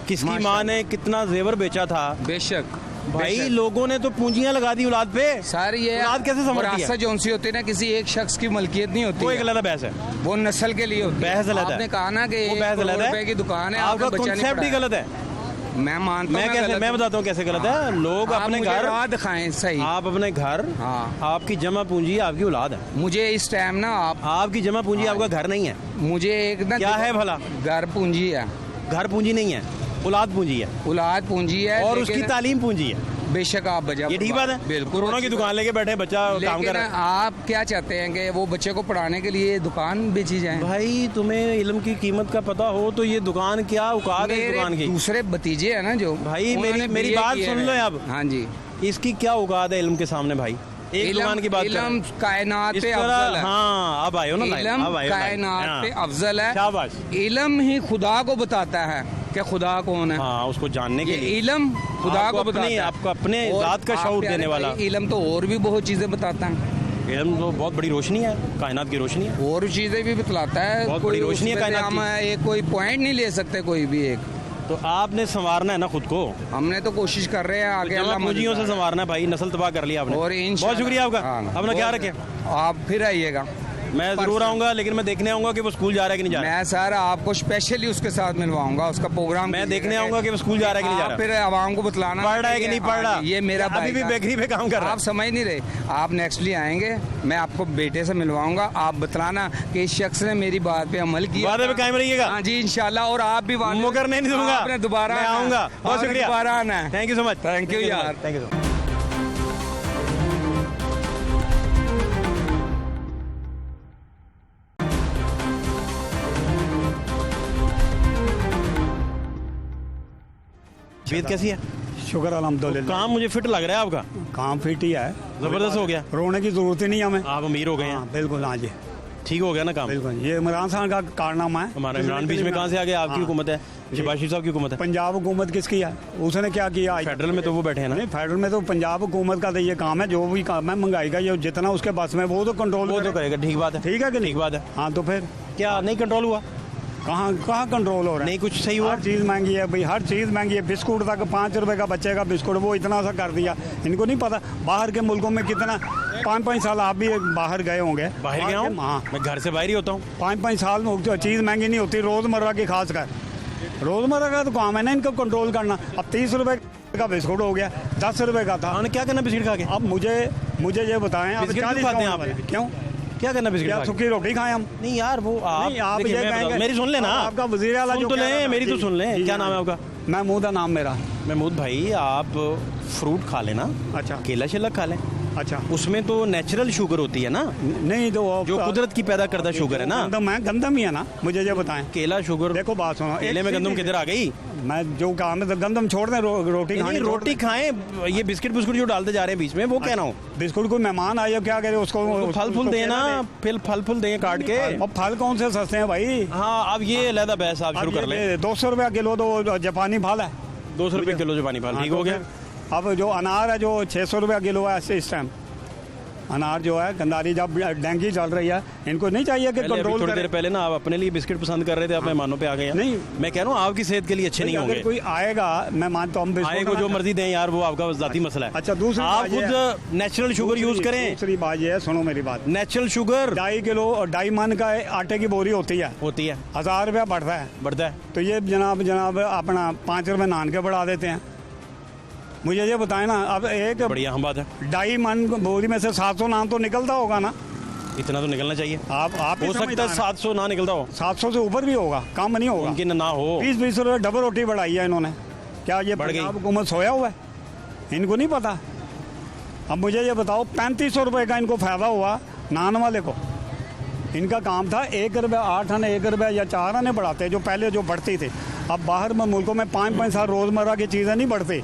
किसकी माँ माशाल्लाह। ने कितना जेवर बेचा था। बेशक भाई बेशक। लोगों ने तो पूंजियां लगा दी औलाद पे। सारी ये औलाद कैसे संभलती है? विरासत जो सी होती है ना, किसी एक शख्स की मलकियत नहीं होती वो है। एक अलग बहस है, वो नस्ल के लिए होती है। बहस अलग है। आपने कहा ना कि वो 1 बहस अलग करोड़ है। रुपए की दुकान है, आपका आपका बच्चा नहीं कॉन्सेप्ट ही पढ़ा है। गलत है। मैं मानता हूँ मैं कैसे, गलत मैं हूँ। बताता हूँ कैसे गलत है। लोग आप अपने मुझे घर, राह दिखाएं सही। आप अपने घर, हाँ। आपकी जमा पूंजी आपकी औलाद है। मुझे इस टाइम ना आप आपकी जमा पूंजी आपका घर नहीं है। मुझे एक ना क्या है भला? घर पूंजी है, घर पूंजी नहीं है, औलाद पूंजी है, औलाद पूंजी है, और लेकिन उसकी तालीम पूंजी है। बेशक आप बजा ये ठीक बात है। बिल्कुल कोरोना की अच्छी दुकान लेके बैठे बच्चा बात। काम कर लेकिन रहा है। आप क्या चाहते हैं कि वो बच्चे को पढ़ाने के लिए दुकान बेची जाए? भाई तुम्हें इल्म की कीमत का पता हो तो ये दुकान क्या औकात है इस मेरे दुकान की? दूसरे भतीजे है ना जो भाई उन्होंने मेरी BA बात किए सुन हैं। लो अब। हाँ जी। इसकी क्या औकात है इल्म के सामने भाई? एक दुकान की बात कर इल्म कायनात इस पे तरह। अफजल है। हाँ अब आयो ना लाइन, इल्म अब आयो लाइन। कायनात हाँ। पे अफजल है। शाबाश। इल्म ही खुदा को बताता है कि खुदा कौन है। हाँ उसको जानने के ये लिए इल्म खुदा आपको को बताता अपनी- है। आपको अपने और ज़ात का आप शऊर प्यारे देने भाई, वाला। इल्म तो और भी बहुत चीजें बताता है, इल्म तो बहुत बड़ी रोशनी है, कायनात की रोशनी है। और चीजें भी बतलाता है। बहुत कोई बड़ी रोशनी है उसमें से कायनात हम एक कोई पॉइंट नहीं ले सकते कोई भी एक। तो आपने संवारना है ना खुद को। हमने तो कोशिश कर रहे हैं आगे जमा अल्लाह पूंजियों से मदद करे। संवारना है भाई, नस्ल तबाह कर लिया आपने। और बहुत शुक्रिया आपका, हाँ, अपना ख्याल रखें। आप फिर आइएगा। मैं जरूर आऊंगा, लेकिन मैं देखने आऊंगा कि वो स्कूल जा रहा है कि नहीं जा रहा। मैं सर आपको स्पेशली उसके साथ मिलवाऊंगा, उसका प्रोग्राम मैं कीजिएगा देखने आऊंगा कि वो स्कूल जा रहा है कि नहीं जा आप रहा। फिर आवाम को बतलाना पढ़ रहा है कि नहीं पढ़ रहा। ये मेरा अभी भाई भी का- बेकरी पे काम कर रहा है। आप समझ नहीं रहे। आप नेक्स्टली आएंगे, मैं आपको बेटे से मिलवाऊंगा। आप बतलाना कि इस शख्स ने मेरी बात पे अमल किया। वादे पे कायम रहिएगा। हाँ जी इंशाल्लाह। और आप भी वादे- मुकर नहीं दूंगा। आपने दोबारा मैं आना है। आऊंगा। बहुत आपने शुक्रिया। दोबारा आना है। Thank you so much. Thank you यार। Thank you so much. तबीयत कैसी है? शुक्र अल्हम्दुलिल्लाह। काम मुझे फिट लग रहा है आपका, काम फिट ही है, जबरदस्त हो गया। रोने की जरूरत ही नहीं हमें। आप अमीर हो गए हाँ हैं, बिल्कुल, हाँ जी ठीक हो गया ना काम। बिल्कुल। ये इमरान खान का कारनामा है। हमारा इमरान बीच में कहाँ से आ गया? आपकी हाँ। हुकूमत है, शहबाज शरीफ साहब की हुकूमत है। पंजाब हुकूमत किसकी है? उसने क्या किया? फेडरल में तो वो बैठे हैं ना। नहीं, फेडरल में तो पंजाब हुकूमत का तो ये काम है, जो भी काम है महंगाई का, ये जितना उसके बस में वो तो कंट्रोल वो तो करेगा, ठीक बात है। ठीक है कि नहीं? ठीक बात है। हाँ तो फिर क्या नहीं कंट्रोल हुआ? कहाँ कहाँ कंट्रोल हो रहा है? नहीं कुछ सही हुआ? हर चीज़ महंगी है भाई, हर चीज़ महंगी है। बिस्कुट तक 5 रुपए का बच्चे का बिस्कुट, वो इतना सा कर दिया। इनको नहीं पता बाहर के मुल्कों में कितना 5-5 साल आप भी बाहर गए होंगे। बाहर गया हूँ, हाँ, मैं घर से बाहर ही होता हूँ। 5-5 साल में जो चीज़ महंगी नहीं होती रोज़मर्रा की, खास कर रोज़मर्रा का तो काम है ना इनको कंट्रोल करना। अब 30 रुपए का बिस्कुट हो गया, 10 रुपए का था। हाँ क्या करना बिस्किट खा के? अब मुझे ये बताएं, अब बिस्किट क्यों 40 खाते हैं का आप? होने वाला है। क्यों? क्या करना बिस्किट क्या खा के? सूखी रोटी खाएं हम? नहीं यार वो आप नहीं, आप देखिए, ये मैं कहेंगे- बताऊं, मेरी सुन लेना। अब आपका वज़ीर आला सुन जो तो कह रहा लें, था- मेरी तो जी, सुन लें। जी, क्या नाम है आपका? महमूद है नाम मेरा। महमूद भाई, आप फ्रूट खा लेना, अच्छा केला शेला खा लें, अच्छा। उसमें तो नेचुरल शुगर होती है ना, नहीं तो वो जो कुदरत की पैदा करदा शुगर है ना। गंदम है, गंदम ही है ना। मुझे ये बताएं, केला शुगर, देखो बात सुनो, केले में गंदम किधर आ गई? मैं जो काम है तो गंदम छोड़ दें, रोटी नहीं खानी छोड़ रोटी दें। खाएं, ये बिस्किट बिस्कुट जो डालते जा रहे हैं बीच में, वो कह रहा हूँ। बिस्कुट कोई मेहमान आए क्या करे उसको? तो फल फूल दें ना, फिर फल फूल दें काट के। अब फल कौन से सस्ते हैं भाई? हाँ अब ये अलहदा बहस आप शुरू कर लें। 200 रुपया किलो तो जापानी फल है। 200 रुपये किलो जो पानी फल, हाँ, ठीक तो हो गया। फिर अब जो अनार है जो 600 रुपया किलो है इस टाइम, अनार जो है गंदारी, जब डेंगू चल रही है, इनको नहीं चाहिए कि पहले अभी कंट्रोल थोड़ी देर करें। पहले ना आप अपने लिए बिस्किट पसंद कर रहे थे, आप मेहमानों पे आ गए हैं। नहीं। मैं कह रहा हूँ आपकी सेहत के लिए अच्छे नहीं अगर होंगे। कोई आएगा, मैं मानता हूँ हम बिस्कुट आए को ना जो खाएं। मर्जी दें यार, वो आपका जाती मसला है। अच्छा, दूसरी आप बात ये खुद नेचुरल शुगर यूज करें। दूसरी बात ये है, सुनो मेरी बात। नेचुरल शुगर 2.5 किलो और 2.5 मन का आटे की बोरी होती है, होती है, 1000 रुपया बढ़ता है। बढ़ता है। तो ये जनाब अपना 5 रुपये नान के बढ़ा देते हैं। मुझे ये बताएं ना, अब एक बढ़िया हम बात है, 2.5 मन बोरी में से 700 नान तो निकलता होगा ना? इतना तो निकलना चाहिए। आप ही हो सकता है समझदार हैं। 700 ना निकलता हो, 700 से ऊपर भी होगा, कम नहीं होगा। मुमकिन ना हो। 20-20 रुपये डबल रोटी बढ़ाई है इन्होंने। क्या ये बढ़ गई। पंजाब हुकूमत सोया हुआ है? इनको नहीं पता। अब मुझे ये बताओ, 3500 रुपये का इनको फायदा हुआ नान वाले को। इनका काम था 1 रुपया 8 आने, 1 रुपया या 4 आने बढ़ाते, जो पहले जो बढ़ती थी। अब बाहर में मुल्कों में 5-5 साल रोज़मर्रा की चीज़ें नहीं बढ़ती।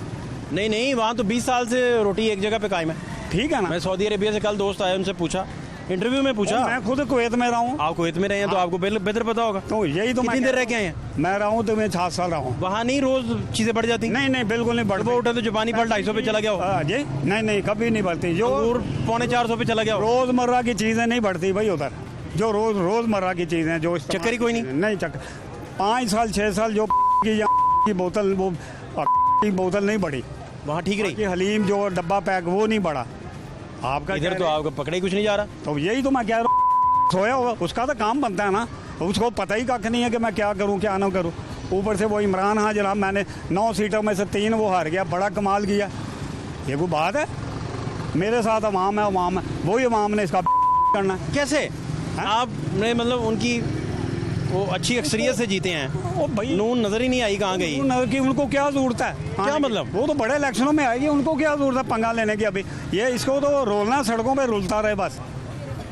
नहीं नहीं, वहाँ तो 20 साल से रोटी एक जगह पे कायम है। ठीक है ना? मैं सऊदी अरेबिया से कल दोस्त आए, उनसे पूछा, इंटरव्यू में पूछा। मैं खुद कुवैत में रहा हूँ। आप कुवैत में रहे हैं तो आपको बेहतर पता होगा। तो यही तो कितनी देर रह के आए हैं? मैं रहा हूँ तो मैं 7 साल रहा हूँ। वहाँ नहीं रोज चीजें बढ़ जाती? नहीं नहीं, बिल्कुल नहीं बढ़ती। सुबह उठे तो जापानी फल 250 पे चला गया हो, जी नहीं नहीं, कभी नहीं बढ़ती। जो अंगूर 350 पे चला गया हो। रोज़मर्रा की चीज़ें नहीं बढ़ती भाई उधर। जो रोज़मर्रा की चीज़ें जो इस्तेमाल चक्कर ही कोई नहीं? नहीं चक्कर। 5 साल 6 साल जो की बोतल, वो की बोतल नहीं बढ़ी। वहाँ ठीक रही। कि हलीम जो डब्बा पैक वो नहीं बढ़ा। आपका इधर कह तो रहे- आपका पकड़े ही कुछ नहीं जा रहा। तो यही तो मैं कह रहा हूँ, सोया होगा उसका तो काम बनता है ना। उसको पता ही कख नहीं है कि मैं क्या करूँ क्या ना करूँ। ऊपर से वो इमरान हाँ जनाब, मैंने 9 सीटों में से 3 वो हार गया, बड़ा कमाल किया। ये कोई बात है? मेरे साथ अवाम है, अवाम है, वही अवाम ने इसका करना है। कैसे आपने मतलब उनकी वो अच्छी अक्सरियत से जीते हैं, ओ भाई, नून नजर ही नहीं आई कहाँ गई। कि उनको क्या जरूरत है? क्या मतलब? वो तो बड़े इलेक्शनों में आएगी, उनको क्या जरूरत है पंगा लेने की? अभी ये इसको तो रोलना, सड़कों पे रुलता रहे बस,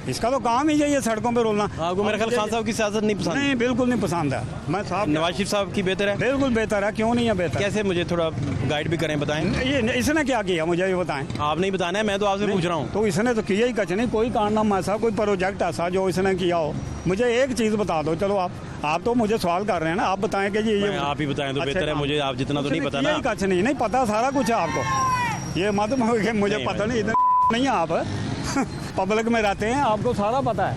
इसका तो काम ही है सड़कों पे रोलना। आपको मेरा ख्याल खान साहब की सियासत नहीं पसंद? नहीं, बिल्कुल नहीं पसंद है। मैं साहब नवाज शरीफ साहब की बेहतर है? बिल्कुल बेहतर है, क्यों नहीं है बेहतर? कैसे, मुझे थोड़ा गाइड भी करें, बताएं। ये इसने क्या किया मुझे ये बताएं। आप नहीं बताना है, मैं तो आपसे पूछ रहा हूँ। तो इसने तो किया ही कुछ नहीं, कोई कारनामा ऐसा, कोई प्रोजेक्ट ऐसा जो इसने किया हो, मुझे एक चीज़ बता दो। चलो आप तो मुझे सवाल कर रहे हैं ना, आप बताएं कि ये आप ही बताएं तो अच्छे बेहतर है, काम। मुझे आप जितना तो नहीं पता ना। कुछ नहीं पता, सारा कुछ है आपको। ये मत कि मुझे नहीं, पता नहीं, इतना नहीं है आप पब्लिक में रहते हैं, आपको सारा पता है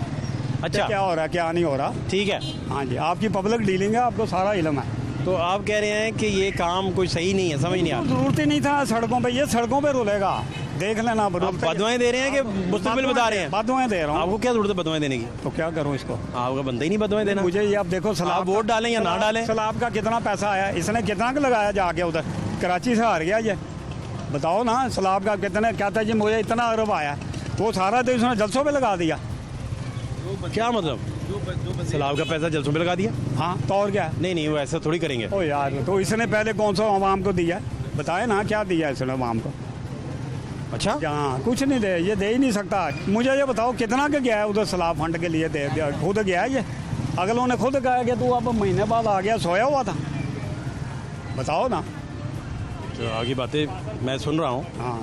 अच्छा, क्या हो रहा है क्या नहीं हो रहा। ठीक है। हाँ जी, आपकी पब्लिक डीलिंग है, आपको सारा इल्म है। तो आप कह रहे हैं कि ये काम कोई सही नहीं है, समझ नहीं आ रहा। जरूरत ही नहीं था सड़कों पे, ये सड़कों पे रुलेगा, देख लेना। आप बदवाएं दे रहे हैं कि मुस्तकबिल बता रहे हैं? बदवाएं दे रहा हूँ। आपको क्या जरूरत है बदवाएं देने की? तो क्या करूँ इसको? आपका बनता ही नहीं बदवाएं देना। मुझे ये आप देखो, आप वोट डालें या ना डालें, सैलाब का कितना पैसा आया, इसने कितना का लगाया जाके उधर कराची से हार गया ये, बताओ ना। सैलाब का कितने, क्या था जी, मुझे इतना अरब आया, वो सारा तो इसने जलसों पे लगा दिया। क्या मतलब? सैलाब का पैसा जलसों पे लगा दिया? हाँ, तो और क्या? नहीं, वो ऐसा थोड़ी करेंगे। ओ यार, तो इसने पहले कौन सा आवाम को दिया? बताए ना, क्या दिया इसने आवाम को? अच्छा, हाँ, कुछ नहीं दे, ये दे ही नहीं सकता। मुझे ये बताओ कितना का गया है उधर सैलाब फंड के लिए? दे दिया, खुद गया है ये। अगलों ने खुद कहा कि तू अब महीने बाद आ गया, सोया हुआ था, बताओ ना। तो आगे बातें मैं सुन रहा हूँ। हाँ,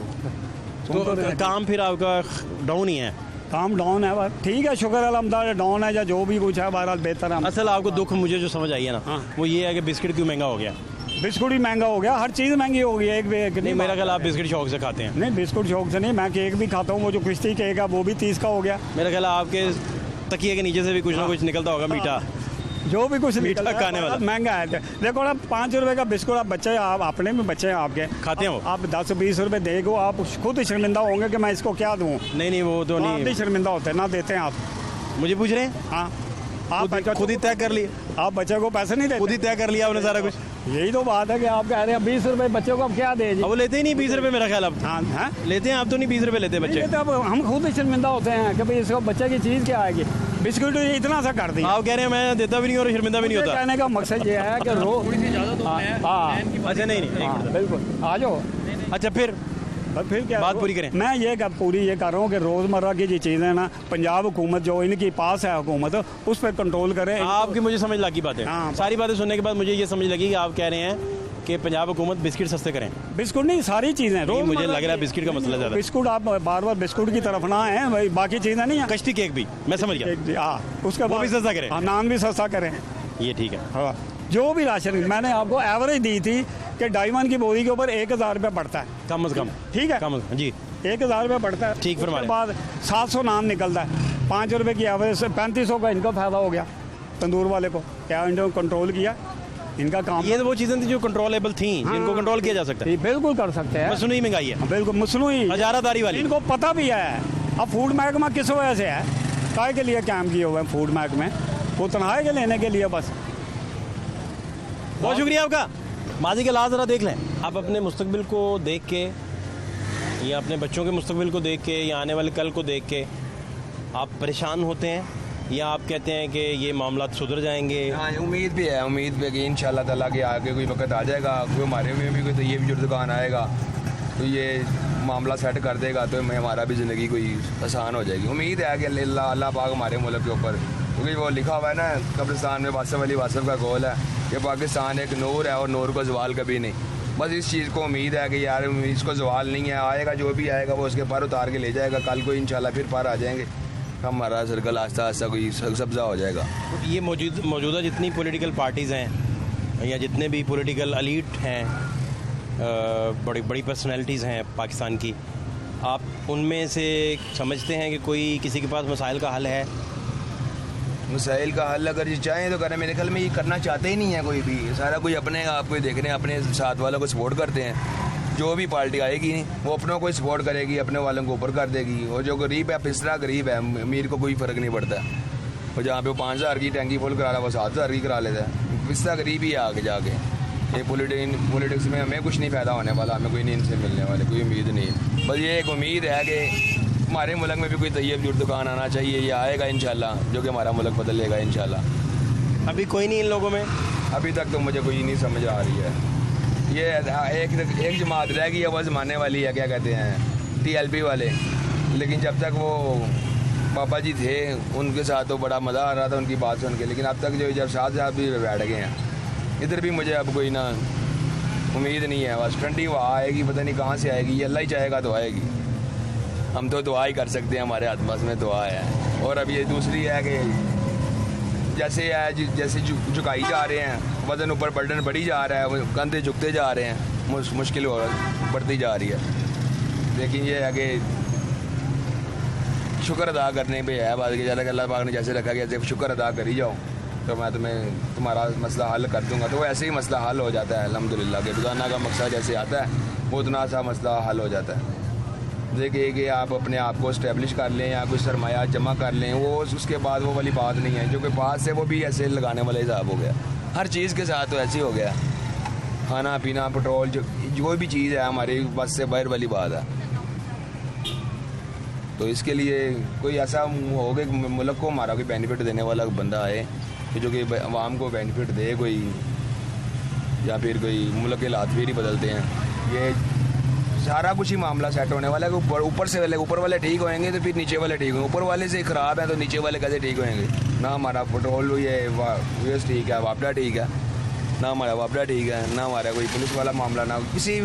तो काम फिर आपका डाउन ही है? काम डाउन है बस, ठीक है, शुक्र अल्हम्दुलिल्लाह, डाउन है या जो भी कुछ है, बहरहाल बेहतर है। असल आपको दुख मुझे जो समझ आई है ना, हाँ। वो ये है कि बिस्किट क्यों महंगा हो गया। बिस्कुट ही महंगा हो गया, हर चीज़ महंगी हो गई है। एक नहीं, मेरा ख्याल आप बिस्किट शौक से खाते हैं। नहीं, बिस्कुट शौक से नहीं, मैं केक भी खाता हूँ, वो जो क्रिस्टी केक है वो भी 30 का हो गया। मेरा ख्याल आपके तकिए के नीचे से भी कुछ ना कुछ निकलता होगा मीठा। जो भी कुछ मीठा निकल खाने वाला। महंगा है। देखो ना, 5 रुपए का बिस्कुट, आप बच्चे, आप अपने भी बच्चे हैं आपके, खाते हैं वो? आप 10-20 रुपए देगो, आप खुद शर्मिंदा होंगे कि मैं इसको क्या दूँ। नहीं, वो तो आप नहीं। भी शर्मिंदा होते हैं ना, देते हैं आप। मुझे पूछ रहे हैं? हाँ, आप खुद ही तय कर लिए? आप बच्चे को पैसे नहीं खुद ही देते? तय कर लिया आपने सारा कुछ? यही तो बात है कि आप कह रहे हैं 20 रुपए बच्चे को, अब क्या दे जी? अब वो लेते ही नहीं 20 रुपए, मेरा ख्याल अब। हाँ, हैं? लेते हैं आप तो नहीं, 20 रुपए लेते बच्चे। नहीं, तो अब हम खुद ही शर्मिंदा होते हैं कि भाई इसको बच्चे की चीज़ क्या आएगी। बिस्कुट इतना सा कर दिया। आप कह रहे हैं मैं देता भी नहीं और शर्मिंदा भी नहीं मुझे होता। कहने का मकसद ये है कि हाँ, अच्छा, नहीं, एक हाँ, मिनट। बिल्कुल, आ जाओ। अच्छा, फिर फिर क्या बात पूरी करें। मैं ये पूरी ये कर रहा हूँ कि रोज़मर्रा की जो चीज़ें ना, पंजाब हुकूमत जो इनकी पास है हुकूमत, उस पर कंट्रोल करें। आपकी मुझे समझ लगी बातें। हाँ। सारी बातें सुनने के बाद मुझे ये समझ लगी कि आप कह रहे हैं कि पंजाब हुकूमत बिस्किट सस्ते करें। बिस्कुट नहीं, सारी चीज़ें नहीं, मुझे लग रहा है बिस्किट का मसला ज़्यादा। बिस्कुट आप बार बार बिस्कुट की तरफ ना है भाई, बाकी चीज़ें नहीं है। कश्ती केक भी मैं समझ गया, हाँ, उसके वो भी सस्ता करें। हाँ, नान भी सस्ता करें। ये ठीक है। हाँ, जो भी राशन, मैंने आपको एवरेज दी थी कि डायमंड की बोरी के ऊपर 1000 रुपये पड़ता है, कम से कम। ठीक है, कम से कम जी, 1000 रुपये पड़ता है। ठीक फरमा उसके रहे। बाद 700 नान निकलता है, 5 रुपये की एवरेज से 3500 का इनका फ़ायदा हो गया तंदूर वाले को। क्या इन्होंने कंट्रोल किया? इनका काम ये तो वो चीज़ें थी जो कंट्रोलेबल थी, जिनको कंट्रोल किया जा सकता है। ये बिल्कुल कर सकते हैं, मसनूई महंगाई है, बिल्कुल मसनूई, हजारादारी वाली। इनको पता भी है। अब फूड महकमा किस वजह से है, काय के लिए काम किए हुए हैं फूड महकमे? वो तनख्वाह के लेने के लिए बस। बहुत शुक्रिया आपका। माजी के लाज ज़रा देख लें। आप अपने मुस्तकबिल को देख के या अपने बच्चों के मुस्तकबिल को देख के या आने वाले कल को देख के आप परेशान होते हैं, या आप कहते हैं कि ये मामला सुधर जाएंगे? हाँ, उम्मीद भी है, उम्मीद भी है कि इंशाल्लाह ताला के आगे कोई वक्त आ जाएगा, कोई हमारे में भी कोई तो ये भी दुकान आएगा तो ये मामला सेट कर देगा, तो हमारा भी ज़िंदगी कोई आसान हो जाएगी। उम्मीद है कि अल्लाह पाक हमारे मुल्क के ऊपर, क्योंकि वो लिखा हुआ है ना कब्रिस्तान में, वासिफ अली वासिफ का कौल है कि पाकिस्तान एक नूर है और नूर को जवाल कभी नहीं। बस इस चीज़ को उम्मीद है कि यार इसको जवाल नहीं है, आएगा जो भी आएगा वो उसके पर उतार के ले जाएगा, कल को इंशाल्लाह फिर पार आ जाएंगे, हमारा सर्कल आस्ता आस्ता कोई सब्जा हो जाएगा। तो ये मौजूदा जितनी पॉलिटिकल पार्टीज़ हैं या जितने भी पॉलिटिकल एलीट हैं, बड़ी बड़ी पर्सनैलिटीज़ हैं पाकिस्तान की, आप उनमें से समझते हैं कि कोई किसी के पास मसाइल का हल है? मसाइल का हल अगर ये चाहें तो करें, मेरे ख्याल में ये करना चाहते ही नहीं है कोई भी, सारा कोई अपने आप को देख रहे हैं, अपने साथ वालों को सपोर्ट करते हैं। जो भी पार्टी आएगी वो अपनों को सपोर्ट करेगी, अपने वालों को ऊपर कर देगी, और जो गरीब है पिसरा गरीब है, अमीर को कोई फ़र्क नहीं पड़ता। और जहाँ पे वो 5000 की टैंकी फुल करा रहा है वो 7000 की करा लेता है, पिस्ता गरीब ही है आगे जाके। ये पॉलिटिक्स में हमें कुछ नहीं फ़ायदा होने वाला, हमें कोई नहीं इनसे मिलने वाले, कोई उम्मीद नहीं है। बस ये एक उम्मीद है कि हमारे मुल्क में भी कोई तैयब जुट दुकान आना चाहिए, ये आएगा इंशाल्लाह, जो कि हमारा मुल्क बदलेगा इंशाल्लाह। अभी कोई नहीं इन लोगों में? अभी तक तो मुझे कोई नहीं समझ आ रही है। ये एक जमात रह गई है, वो ज़माने वाली है, क्या कहते हैं, TLP वाले। लेकिन जब तक वो पापा जी थे उनके साथ तो बड़ा मज़ा आ रहा था उनकी बात सुन के। लेकिन अब तक जो जब साहब भी बैठ गए हैं, इधर भी मुझे अब कोई ना उम्मीद नहीं है। बस ठंडी हवा आएगी, पता नहीं कहाँ से आएगी, ये अल्लाह ही चाहेगा तो आएगी। हम तो दुआ ही कर सकते हैं, हमारे हाथ पास में दुआ है। और अब ये दूसरी है कि जैसे झुकाई जा रहे हैं, वज़न ऊपर बर्डन बढ़ी जा रहा है, कंधे झुकते जा रहे हैं, मुश्किल बढ़ती जा रही है। लेकिन ये है कि शुक्र अदा करने पे है बात कि अल्लाह पाक ने जैसे रखा गया, जब शुक्र अदा कर ही जाओ तो मैं तुम्हारा मसला हल कर दूंगा। तो वो ऐसे ही मसला हल हो जाता है अल्हम्दुलिल्लाह के। रोज़ाना का मकसद जैसे आता है वो उतना सा मसला हल हो जाता है। देखिए कि आप अपने आप को इस्टेब्लिश कर लें या कुछ सरमाया जमा कर लें, वो उसके बाद वो वाली बात नहीं है। जो कि बात से वो भी ऐसे लगाने वाला हिसाब हो गया, हर चीज़ के साथ तो ऐसे ही हो गया। खाना पीना पेट्रोल जो भी चीज़ है हमारी बस से बाहर वाली बात है। तो इसके लिए कोई ऐसा हो कि मुल्क को हमारा कोई बेनिफिट देने वाला बंदा आए कि जो कि आवाम को बेनिफिट दे कोई, या फिर कोई मुल्क के हालात फिर ही बदलते हैं। ये सारा कुछ ही मामला सेट होने वाला है कि ऊपर वाले ठीक होएंगे तो फिर नीचे वाले ठीक होंगे। ऊपर वाले से ख़राब है तो नीचे वाले कैसे ठीक होएंगे? ना हमारा पेट्रोल ये वेस्ट ठीक है, वापडा ठीक है, ना हमारा वापडा ठीक है, ना हमारा कोई पुलिस वाला मामला, ना किसी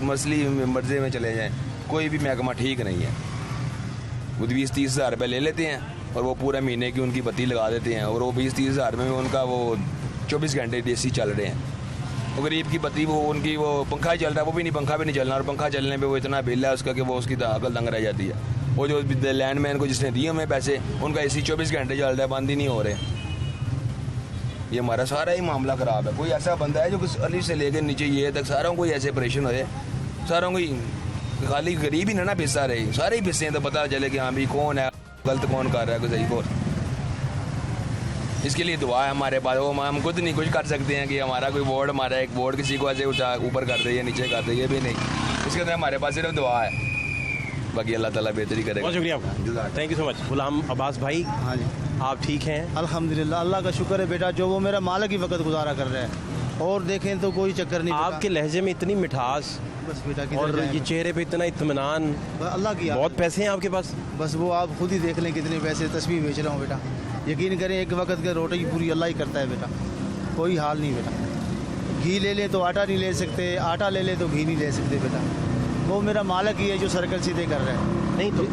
मसली मर्ज़े में चले जाएँ, कोई भी महकमा ठीक नहीं है। वो 20-30 हज़ार रुपये ले लेते हैं और वो पूरे महीने की उनकी बत्ती लगा देते हैं, और वो 20-30 हज़ार में उनका वो 24 घंटे DC चल रहे हैं। वो गरीब की बत्ती वो उनकी वो पंखा ही चल रहा है, वो भी नहीं, पंखा भी नहीं चलना, और पंखा चलने पे वो इतना बिल है उसका कि वो उसकी अकल दंग रह जाती है। वो जो लैंडमैन को जिसने दिए हमें पैसे, उनका AC 24 घंटे चल रहा है, बंद ही नहीं हो रहे। ये हमारा सारा ही मामला ख़राब है। कोई ऐसा बंदा है जो अली से लेकर नीचे ये तक सारों को ऐसे परेशान हो जाए, सारों को खाली गरीब ही ना पिस्सा रहे, सारे ही पिस्से हैं तो पता चले कि हाँ भाई कौन है गलत, कौन कर रहा है, कोई सही कौन। इसके लिए दुआ है हमारे पास। वो हम खुद नहीं कुछ कर सकते हैं कि हमारा कोई बोर्ड, हमारा एक बोर्ड किसी को ऐसे ऊपर कर दे या नीचे कर दे, ये भी नहीं। इसके अंदर हमारे पास सिर्फ दुआ है, बाकी अल्लाह ताला बेहतरी करेगा। बहुत शुक्रिया आपका, थैंक यू सो मच। गुलाम अब्बास भाई, हाँ जी, आप ठीक हैं? अल्हम्दुलिल्लाह, अल्लाह का शुक्र है बेटा, जो वो मेरा मालिक ही वक्त गुजारा कर रहा है। और देखें तो कोई चक्कर नहीं। आपके लहजे में इतनी मिठास बस बेटा, और ये चेहरे पे इतना इत्मीनान, अल्लाह की। बहुत पैसे हैं आपके पास? बस वो आप खुद ही देख लें कितने पैसे तस्वीर बेच रहा हूँ बेटा। यकीन करें एक वक्त के रोटी पूरी अल्लाह ही करता है बेटा, कोई हाल नहीं बेटा। घी ले लें तो आटा नहीं ले सकते, आटा ले लें तो घी नहीं ले सकते बेटा। वो मेरा मालिक ही है जो सर्कल सीधे कर रहा है। नहीं तो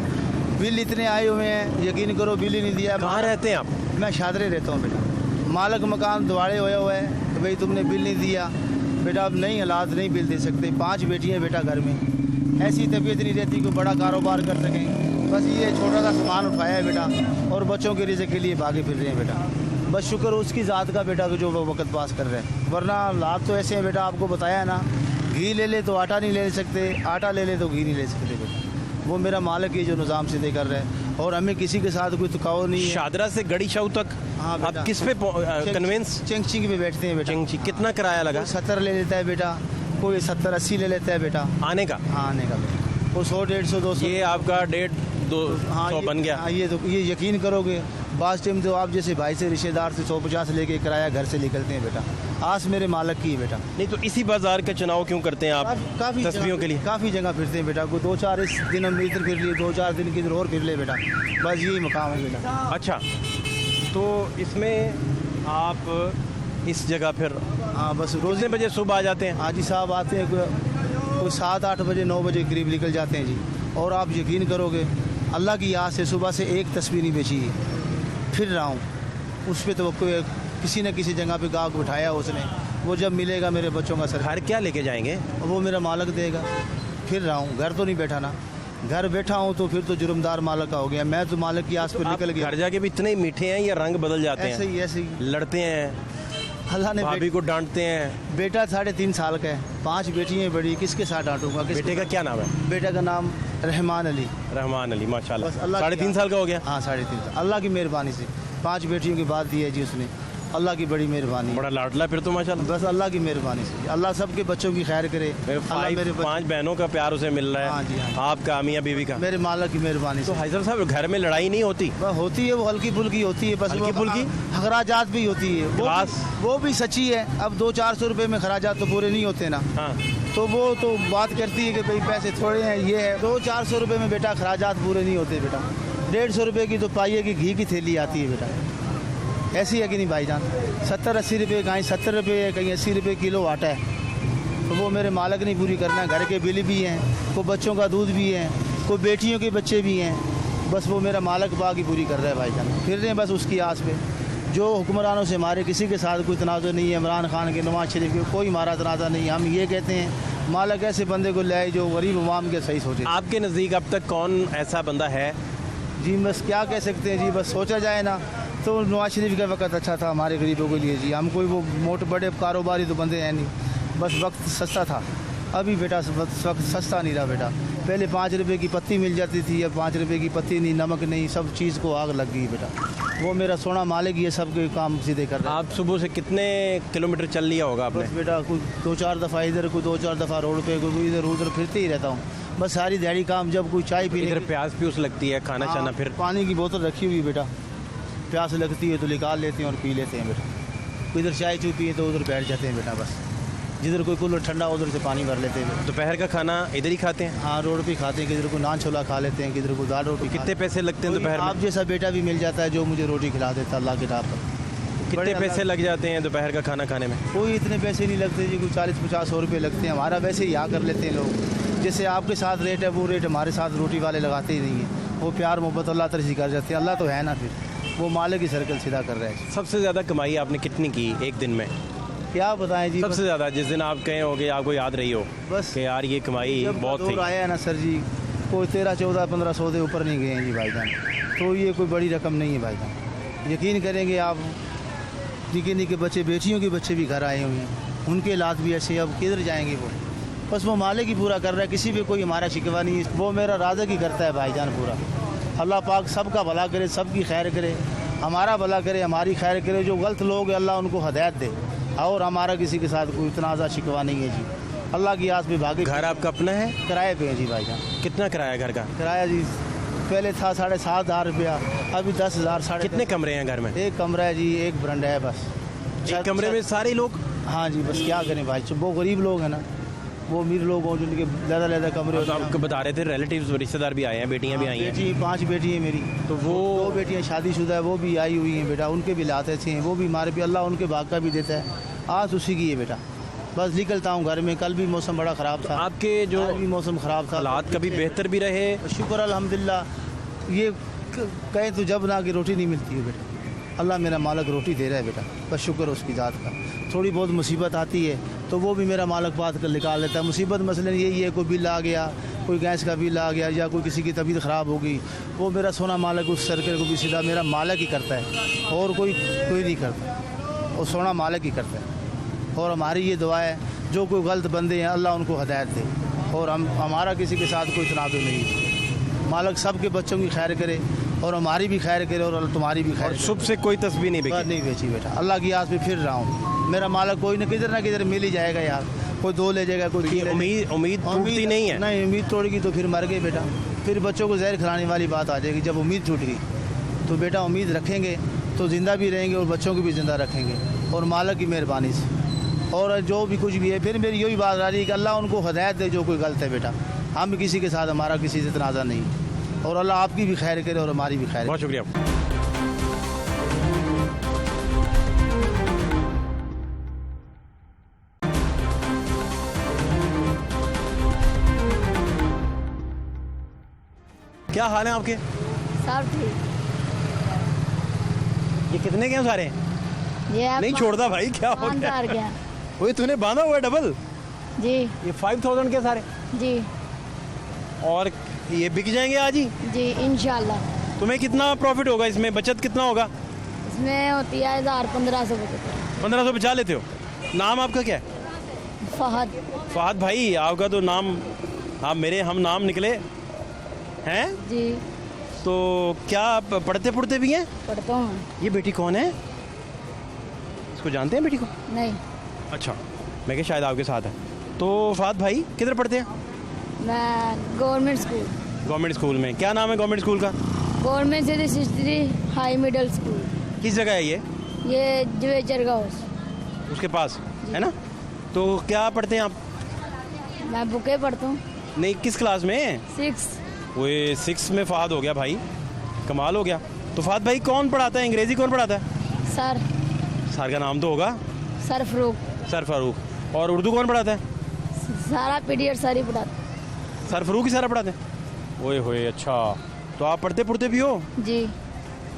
बिल इतने आए हुए हैं, यकीन करो बिल ही नहीं दिया। कहाँ रहते हैं आप? मैं शादरे रहता हूँ बेटा। मालिक मकान दुआड़े हुआ है कि भाई तुमने बिल नहीं दिया बेटा, अब नहीं हालात नहीं बिल दे सकते। 5 बेटियाँ बेटा घर में, ऐसी तबीयत नहीं रहती कि बड़ा कारोबार कर सकें। बस ये छोटा सा सामान उठाया है बेटा, और बच्चों के रिज़्क़ के लिए भागे फिर रहे हैं बेटा। बस शुक्र उसकी ज़ात का बेटा जो वो वक्त पास कर रहे हैं, वरना हालात तो ऐसे हैं बेटा। आपको बताया ना, घी ले ले तो आटा नहीं ले सकते, आटा ले ले तो घी नहीं ले सकते बेटा। वो मेरा मालिक ही जो निज़ाम सीधे कर रहे हैं, और हमें किसी के साथ कोई तुकाव नहीं है। शादरा से गड़ी शाह तक हाँ बेटा। आप किस पे कन्वेंस? चिंग पे बैठते हैं बेटा। चिंग, कितना किराया लगा? 70 ले लेता है बेटा, कोई 70-80 ले लेता है बेटा आने का। हाँ, आने का बेटा। वो 100-150-200। ये आपका 150-200 बन गया। हाँ, ये यकीन करोगे, बास टाइम तो आप जैसे भाई से रिश्तेदार से 150 लेके किराया घर से निकलते हैं बेटा। आस मेरे मालिक की है बेटा। नहीं तो इसी बाजार का चुनाव क्यों करते हैं आप? काफ़ी तस्वीरों के लिए काफ़ी जगह फिरते हैं बेटा। कोई 2-4 इस दिन हम इधर फिर लिए, 2-4 दिन की इधर और फिर ले बेटा। बस यही मकाम है बेटा। अच्छा, तो इसमें आप इस जगह फिर हाँ, बस रोज़ कितने बजे सुबह आ जाते हैं? हाजी साहब आते हैं कोई 7-8 बजे 9 बजे करीब निकल जाते हैं जी। और आप यकीन करोगे, अल्लाह की याद से सुबह से एक तस्वीर नहीं बेची है। फिर रहा हूँ उस पर, तो कोई किसी न किसी जगह पे गाहक बिठाया उसने, वो जब मिलेगा मेरे बच्चों का सर। घर क्या लेके जाएंगे? वो मेरा मालिक देगा। फिर रहा हूँ, घर तो नहीं बैठा ना। घर बैठा हूँ तो फिर तो जुर्मदार मालिक का हो गया। मैं तो मालिक की आस पर निकल गया। घर जाके भी इतने मीठे हैं या रंग बदल जाते हैं? ऐसे ही लड़ते हैं, अल्लाह ने भाभी को डांटते हैं। बेटा 3.5 साल का है, 5 बेटियाँ बड़ी, किसके साथ डांटूंगा? बेटे का क्या नाम है? बेटा का नाम रहमान अली। रहमान अली, माशाल्लाह। बस अल्लाह 3.5 साल का हो गया। हाँ, 3.5 साल, अल्लाह की मेहरबानी से 5 बेटियों की बात दी है जी उसने। अल्लाह की बड़ी मेहरबानी है। बड़ा लाडला फिर तो माशाल्लाह। बस अल्लाह की मेहरबानी से अल्लाह सबके बच्चों की खैर करे। अल्लाह मेरे 5 बहनों का प्यार उसे मिल रहा हाँ है। जी, हाँ जी। आपका मियाँ बीवी का। मेरे मालिक की मेहरबानी तो से। हैदर साहब घर में लड़ाई नहीं होती? बस होती है, वो हल्की फुल्की होती है, बस हल्की वो फुल्की? खराजात भी होती है, क्लास? वो भी सच्ची है। अब 200-400 रुपए में खराजात तो पूरे नहीं होते ना, हाँ। तो वो तो बात करती है कि भाई पैसे थोड़े हैं, ये है। 200-400 रुपए में बेटा खराजात पूरे नहीं होते बेटा। 150 रुपए की तो पाइए की घी की थैली आती है बेटा, ऐसी है कि नहीं भाईजान? 70-80 रुपये कहीं 70 रुपये है, कहीं 80 रुपये किलो आटा है, तो वो मेरे मालिक नहीं पूरी करना है। घर के बिल भी हैं, को बच्चों का दूध भी है, को बेटियों के बच्चे भी हैं, बस वो मेरा मालिक बाकी पूरी कर रहा है भाईजान। फिर रहे हैं बस उसकी आस पे। जो हुक्मरानों से हमारे किसी के साथ कोई तनाज़ा नहीं है, इमरान खान के, नवाज शरीफ के, कोई हमारा तनाज़ा नहीं है। हम ये कहते हैं मालिक ऐसे बंदे को लाए जो गरीब अवाम के सही सोचे। आपके नज़दीक अब तक कौन ऐसा बंदा है? जी बस क्या कह सकते हैं जी, बस सोचा जाए ना तो नवाज शरीफ का वक्त अच्छा था हमारे गरीबों के लिए जी। हम कोई वो मोटे बड़े कारोबारी तो बंदे हैं नहीं, बस वक्त सस्ता था। अभी बेटा वक्त सस्ता नहीं रहा बेटा। पहले 5 रुपए की पत्ती मिल जाती थी, अब 5 रुपए की पत्ती नहीं, नमक नहीं, सब चीज़ को आग लग गई बेटा। वो मेरा सोना मालिक ये सब के काम सीधे कर रहा है। आप सुबह से कितने किलोमीटर चल लिया होगा आपने? बस बेटा कोई 2-4 दफ़ा इधर, कोई 2-4 दफ़ा रोड पे, कोई इधर उधर फिरते ही रहता हूँ। बस सारी दिहाड़ी काम, जब कोई चाय पीने इधर प्यास प्यूस लगती है, खाना हाँ, चाना, फिर पानी की बोतल रखी हुई बेटा, प्यास लगती है तो निकाल लेते हैं और पी लेते हैं बेटा। इधर चाय चू पिए तो उधर बैठ जाते हैं बेटा, बस जिधर कोई कूलर ठंडा उधर से पानी भर लेते हैं। दोपहर का खाना इधर ही खाते हैं? हाँ रोड पे खाते हैं, किधर को नान छोला खा लेते हैं, किधर को दाल रोटी। कितने पैसे लगते हैं दोपहर आप में? जैसा बेटा भी मिल जाता है जो मुझे रोटी खिला देता अल्लाह के नाम पर। कितने बड़े पैसे लग जाते हैं दोपहर का खाना खाने में? कोई इतने पैसे नहीं लगते जी, कोई 40-50-100 रुपये लगते हैं। हमारा वैसे ही यहाँ कर लेते हैं लोग, जैसे आपके साथ रेट है वो रेट हमारे साथ रोटी वाले लगाते ही नहीं है। वो प्यार मोहब्बत अल्लाह तरह कर जाते हैं। अल्लाह तो है ना, फिर वो मालिक की सर्कल सीधा कर रहा है। सबसे ज़्यादा कमाई आपने कितनी की एक दिन में? क्या बताएं जी, सबसे ज़्यादा जिस दिन आप कहे होगे, आपको याद रही हो बस कि यार ये कमाई जब बहुत दौर थी। आया है ना सर जी, कोई 13-14-1500 से ऊपर नहीं गए हैं जी भाईजान, तो ये कोई बड़ी रकम नहीं है भाईजान। यकीन करेंगे आप, निके निके बच्चे, बेटियों के बच्चे भी घर आए हुए हैं, उनके हालात भी ऐसे, अब किधर जाएंगे वो? बस वो मालिक ही पूरा कर रहा है, किसी पे कोई हमारा शिकवा नहीं है। वो मेरा राज़ा की करता है भाईजान पूरा। अल्लाह पाक सबका भला करे, सबकी खैर करे, हमारा भला करे, हमारी खैर करे। जो गलत लोग हैं अल्लाह उनको हदायत दे, और हमारा किसी के साथ कोई तनाज़ा शिकवा नहीं है जी। अल्लाह की आस पे भागे। घर आपका अपना है? किराए पे है जी भाईजान। कितना किराया घर का? किराया जी पहले था 7,500 रुपया, अभी 10,000 साढ़े। कितने कमरे हैं घर में? एक कमरा है जी, एक बरंडा है बस। एक कमरे में सारे लोग? हाँ जी, बस क्या करें भाई, वो गरीब लोग हैं ना, वो अमीर लोग हों जिनके ज़्यादा कमरे तो होते हैं। आपको बता रहे थे रिलेटिव्स रिश्तेदार भी आए हैं, बेटियां भी आई हैं। बेटी 5 बेटी हैं मेरी, तो वो 2 बेटियाँ शादीशुदा है, वो भी आई हुई हैं बेटा, उनके भी लाते अच्छे हैं, वो भी हमारे भी अल्लाह उनके भाग का भी देता है। आज उसी की है बेटा। बस निकलता हूँ घर में, कल भी मौसम बड़ा ख़राब था। आपके जो आज भी मौसम ख़राब था, हालात कभी बेहतर भी रहे? शुक्र अल्हम्दुलिल्लाह। ये कहें तो जब ना कि रोटी नहीं मिलती है बेटा, अल्लाह मेरा मालिक रोटी दे रहा है बेटा, बस शुक्र उसकी ज़ात का। थोड़ी बहुत मुसीबत आती है तो वो भी मेरा मालिक बात कर निकाल लेता है। मुसीबत मसलन यही है, कोई बिल आ गया, कोई गैस का बिल आ गया, या कोई किसी की तबीयत ख़राब होगी, वो मेरा सोना मालिक उस सर्कल को भी सीधा मेरा मालिक ही करता है, और कोई नहीं करता, वो सोना मालिक ही करता है। और हमारी ये दुआ है जो कोई गलत बंदे हैं अल्लाह उनको हदायत दे, और हमारा किसी के साथ कोई तनाज़ुर नहीं है। मालिक सब के बच्चों की खैर करे, और हमारी भी खैर करे, और तुम्हारी भी खैर करे। सुबह से कोई तस्वीर नहीं बिकी? नहीं बेची बेटा, अल्लाह की आस पे फिर रहा हूँ। मेरा मालिक कोई ना किधर मिल ही जाएगा यार, कोई 2 ले जाएगा, कोई 3 उम्मीद टूटती नहीं है? नहीं, उम्मीद तोड़ेगी तो फिर मर गए बेटा, फिर बच्चों को जहर खिलाने वाली बात आ जाएगी। जब उम्मीद टूट गई तो बेटा उम्मीद रखेंगे तो ज़िंदा भी रहेंगे, और बच्चों को भी ज़िंदा रखेंगे, और मालिक की मेहरबानी से। और जो भी कुछ भी है, फिर मेरी यही बात आ रही है कि अल्लाह उनको हदायत दे जो कोई गलत है बेटा। हम किसी के साथ, हमारा किसी से तनाज़ा नहीं, और अल्लाह आपकी भी खैर करे और हमारी भी खैर। बहुत शुक्रिया। क्या हाल है आपके? सब ठीक। ये कितने के हैं सारे? ये आप नहीं छोड़ता भाई, क्या हो दुकानदार गया? क्या? वही तूने बांधा हुआ है डबल? जी ये 5,000 के सारे, जी और ये बिक जाएंगे आज ही? जी इंशाल्लाह। तुम्हें कितना प्रॉफिट होगा इसमें? बचत कितना होगा? इसमें होती है 1,000-1,500 रुपये। 1500 बचा लेते हो? नाम आपका क्या है? फहद। फहद भाई, आपका तो नाम, आप हम नाम निकले हैं। जी तो क्या आप पढ़ते भी हैं? पढ़ता हूँ। ये बेटी कौन है? इसको जानते हैं बेटी को? नहीं, अच्छा, मैं क्या शायद आपके साथ है। तो फात भाई किधर पढ़ते हैं? मैं गवर्नमेंट स्कूल, गवर्नमेंट स्कूल में। क्या नाम है गवर्नमेंट स्कूल का? गवर्नमेंट सिटी सिस्टरी हाई मिडिल स्कूल, किस जगह है ये जवेचर हाउस। उसके पास है ना? तो क्या पढ़ते हैं आप? मैं बुकें पढ़ता हूँ। नहीं, किस क्लास में? 6। वो 6 में फात हो गया भाई, कमाल हो गया। तो फात भाई कौन पढ़ाता है, अंग्रेजी कौन पढ़ाता है? सर सर का नाम तो होगा? सर फरूक। सर फारूक। और उर्दू कौन पढ़ाता है? सारा पीरियड सर ही पढ़ाता। सर फारूक ही सारा पढ़ाते हैं? ओए होए, अच्छा। तो आप पढ़ते पढ़ते भी हो? जी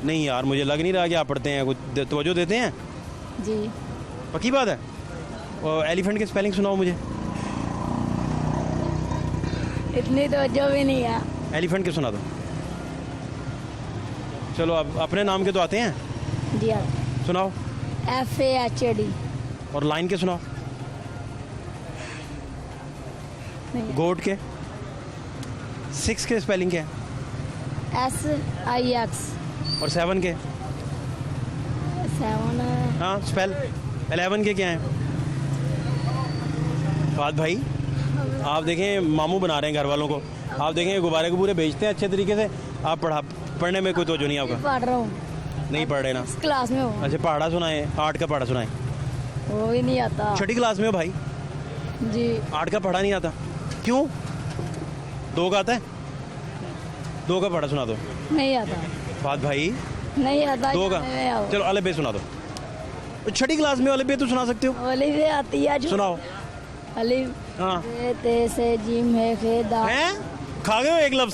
नहीं यार, मुझे लग नहीं रहा कि आप पढ़ते हैं, कुछ तवज्जो देते हैं। जी। पक्की बात है? और एलिफेंट की स्पेलिंग सुनाओ मुझे। इतनी तो जो भी नहीं है। एलिफेंट के सुना दो। चलो, अब अपने नाम के तो आते हैं, जी हाँ। सुनाओ। FAHAD। और लाइन के सुनाओ। नहीं। गोट के 6 के स्पेलिंग क्या है? SIX। और 7 के? 7। हाँ, स्पेल 11 के क्या हैं? फात भाई, आप देखें मामू बना रहे हैं घर वालों को। आप देखें गुब्बारे को पूरे बेचते हैं अच्छे तरीके से। आप पढ़ने में कोई तवज्जो नहीं आपका? पढ़ रहा हूँ। नहीं पढ़ रहे ना? इस क्लास में हूँ। अच्छा, पहाड़ा सुनाए, 8 का पहाड़ा सुनाए। वो भी नहीं आता। छठी क्लास में हो भाई, जी 8 का पढ़ा नहीं आता? क्यों? 2 का आता है? 2 का पढ़ा सुना दो। नहीं आता। फात भाई, नहीं आता। 2 का? जाने में आओ। चलो अलबे सुना दो। छठी क्लास में अलबे तो सुना सकते हो? ओली भी आती है जो। सुनाओ। अलिफ हाँ। बे ते से जीम है खे दा। हैं? खा गए हो एक लफ्ज?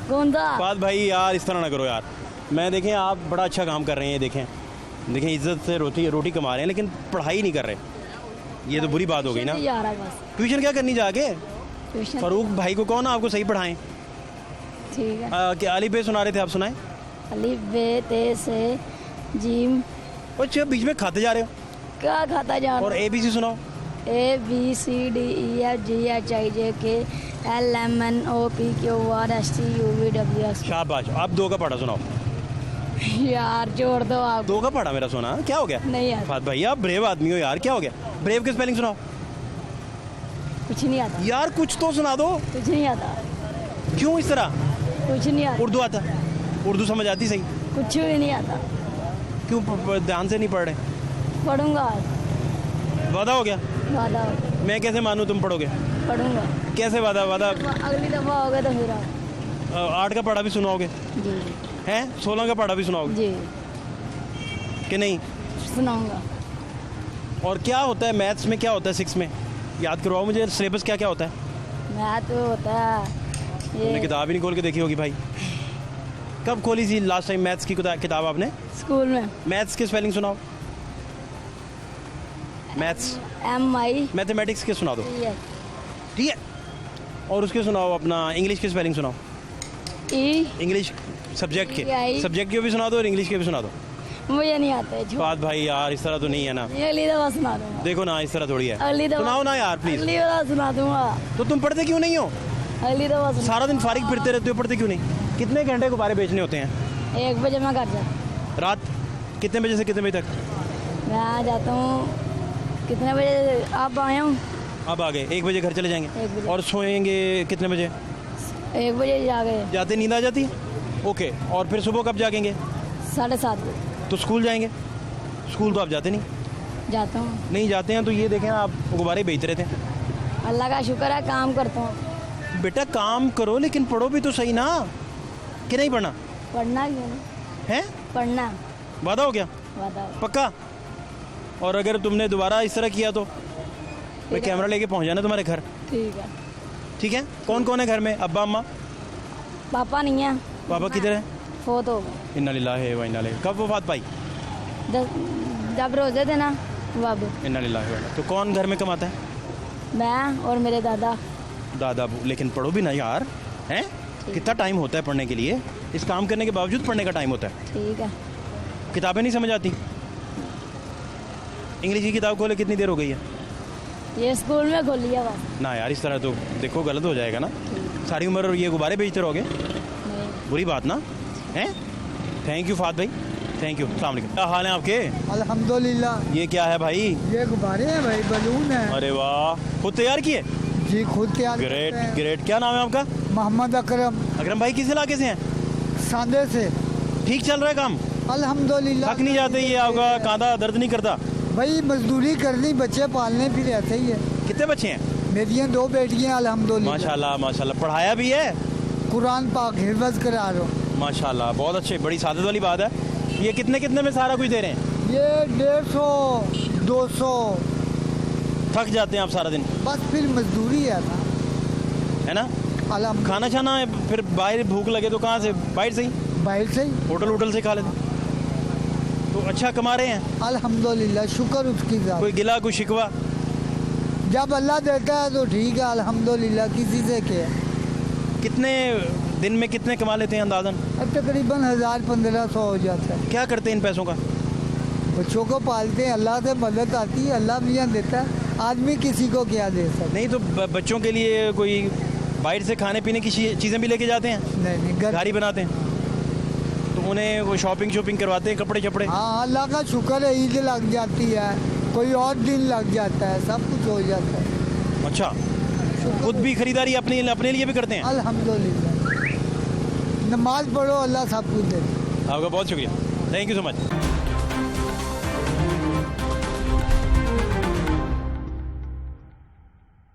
कौन सा? फात भाई यार, इस तरह ना करो यार। मैं देखें, आप बड़ा अच्छा काम कर रहे हैं, देखें इज्जत से रोटी कमा रहे हैं, लेकिन पढ़ाई नहीं कर रहे। ये तो बुरी बात हो गई ना। जा रहा बस ट्यूशन क्या करनी जाके? ट्यूशन। फारूक भाई को कौन आपको सही पढ़ाएं? ठीक है। क्या अली बे सुना रहे थे, आप सुनाए। अलिफ बे ते से जीम। अच्छा, बीच में खाते जा रहे हो। क्या खाता जा और ABC सुनाओ। ABCDEFGHIJK LMNOPQRSTUVWX। शाबाश। आप 2 का पढ़ा सुनाओ। यार जोड़ दो आप। 2 का पढ़ा मेरा सोना, क्या हो गया? नहीं आता। फात भाई, आप ब्रेव आदमी हो यार, क्या हो गया? ब्रेव की स्पेलिंग सुनाओ। कुछ नहीं आता। यार कुछ तो सुना दो। कुछ नहीं आता। क्यों इस तरह? कुछ नहीं आता। उर्दू आता? उर्दू समझ आती सही? कुछ भी नहीं आता। क्यों ध्यान से नहीं पढ़ रहे? पढ़ूंगा। वादा हो गया? वादा। मैं कैसे मानूं तुम पढ़ोगे? पढ़ूंगा। कैसे वादा? अगली दफा हो गया तो फिर आप। 8 का पढ़ा भी सुनाओगे? जी हैं? 16 का पढ़ा भी सुनाओगे जी कि नहीं? सुनाऊंगा। और क्या होता है मैथ्स में, क्या होता है 6 में? याद करवाओ मुझे, सिलेबस क्या क्या होता है? मैथ तो होता है तुमने ये किताब ही नहीं खोल के देखी होगी भाई। कब खोली थी लास्ट टाइम मैथ्स की किताब आपने? स्कूल में। मैथ्स की स्पेलिंग सुनाओ। मैथ्स, MI मैथमेटिक्स के सुना दो, ठीक है? और उसके सुनाओ अपना इंग्लिश की स्पेलिंग सुनाओ। E इंग्लिश सब्जेक्ट के, EI सब्जेक्ट के भी सुना दो और इंग्लिश के भी सुना दो। मुझे नहीं आता है। बात भाई यार, इस तरह तो नहीं है ना। अगली दफा सुना दूंगा। देखो ना, इस तरह थोड़ी है। अगली दफा सुनाओ ना यार प्लीज। अगली दफा सुना दूंगा। तो तुम पढ़ते क्यों नहीं हो? अगली दफा सुना। सारा दिन फारिग फिरते रहते हो, पढ़ते क्यों नहीं? कितने घंटे गुब्बारे बेचने होते हैं? 1 बजे मैं घर जाता हूँ। रात कितने बजे से कितने बजे तक? मैं आ जाता हूँ कितने बजे आप आए हूँ? अब आ गए, 1 बजे घर चले 1 जाएंगे। बजे। और सोएंगे कितने बजे? 1 बजे जा गए। जाते नींद आ जाती है? ओके। और फिर सुबह कब जागेंगे? 7:30 बजे तो स्कूल जाएंगे? स्कूल तो आप जाते नहीं। जाता हूँ। नहीं जाते हैं तो ये देखें, आप गुब्बारे बेच रहे थे। अल्लाह का शुक्र है काम करता हूँ। बेटा काम करो, लेकिन पढ़ो भी तो सही ना, कि नहीं पढ़ना पढ़ना क्यों नहीं? है? पढ़ना। वादा हो गया? वादा। पक्का? और अगर तुमने दोबारा इस तरह किया तो मैं कैमरा लेके पहुंच जाना तुम्हारे घर, ठीक है। ठीक है? कौन कौन है घर में? अब्बा अम्मा? पापा नहीं है। पापा किधर है? फोत हो गए। इन्ना लिल्लाहि व इन्ना इलैहि। कब वफात पाई? जब रोजे थे ना तब। इन्ना लिल्लाहि व इन्ना। तो कौन घर में कमाता है? मैं और मेरे दादा। दादा। लेकिन पढ़ो भी ना यार, हैं? कितना टाइम होता है पढ़ने के लिए? इस काम करने के बावजूद पढ़ने का टाइम होता है। ठीक है। किताबें नहीं समझ आती? इंग्लिश की किताब खोले कितनी देर हो गई है? ये स्कूल में खोल लिया बस। ना यार, इस तरह तो देखो गलत हो जाएगा ना। सारी उम्र ये गुब्बारे बेचते रहोगे, नहीं। बुरी बात ना है। थैंक यू फात भाई, थैंक यू, अस्सलाम वालेकुम। क्या हाल है आपके? अल्हम्दुलिल्लाह। ये क्या है भाई? ये गुब्बारे हैं भाई, बलून है। अरे वाह, खुद तैयार किए? जी खुद तैयार ग्रेट करते हैं। ग्रेट। क्या नाम है आपका? मोहम्मद अकरम, अकरम भाई किस इलाके से हैं? सांदे से। ठीक चल रहा है काम? अल्हम्दुलिल्लाह। थक नहीं जाते ये आपका कांधा दर्द नहीं करता? भाई मजदूरी करनी, बच्चे पालने फिर ऐसे ही है। कितने बच्चे हैं? मेरी 2 बेटियां अल्हम्दुलिल्लाह। माशाल्लाह माशाल्लाह। पढ़ाया भी है? कुरान पाक हिफ्ज करा रहा हूँ। माशाल्लाह, बहुत अच्छे, बड़ी सादत वाली बात है। ये कितने कितने में सारा कुछ दे रहे हैं? ये 150 200 थक जाते हैं आप सारा दिन, बस फिर मजदूरी है ना। है ना? अल्हम्दुलिल्लाह। खाना छाना फिर बाहर भूख लगे तो कहाँ से? बाहर से ही, बाहर से ही। होटल वोटल से खा लेते? तो अच्छा कमा रहे हैं? अल्हम्दुलिल्लाह, शुक्र उसकी जात। कोई गिला कोई शिकवा? जब अल्लाह देता है तो ठीक है, अल्हम्दुलिल्लाह। किसी से क्या है। कितने दिन में कितने कमा लेते हैं अंदाजन? अब तकरीबन 1000-1500 हो जाता है। क्या करते हैं इन पैसों का? बच्चों को पालते हैं, अल्लाह से मदद आती है, अल्लाह मियाँ देता है। आदमी किसी को क्या दे सकता नहीं तो बच्चों के लिए कोई बाहर से खाने पीने की चीज़ें भी लेके जाते हैं? है। नहीं घर। गाड़ी बनाते हैं तो उन्हें वो शॉपिंग करवाते हैं, कपड़े शपड़े? हाँ, अल्लाह का शुक्र है, ईद लग जाती है, कोई और दिन लग जाता है, सब कुछ हो जाता है। अच्छा, शुक्र खुद भी खरीदारी अपने लिए भी करते हैं? अल्हम्दुलिल्लाह। नमाज पढ़ो, अल्लाह सब कुछ दे। आपका बहुत शुक्रिया, थैंक यू सो मच।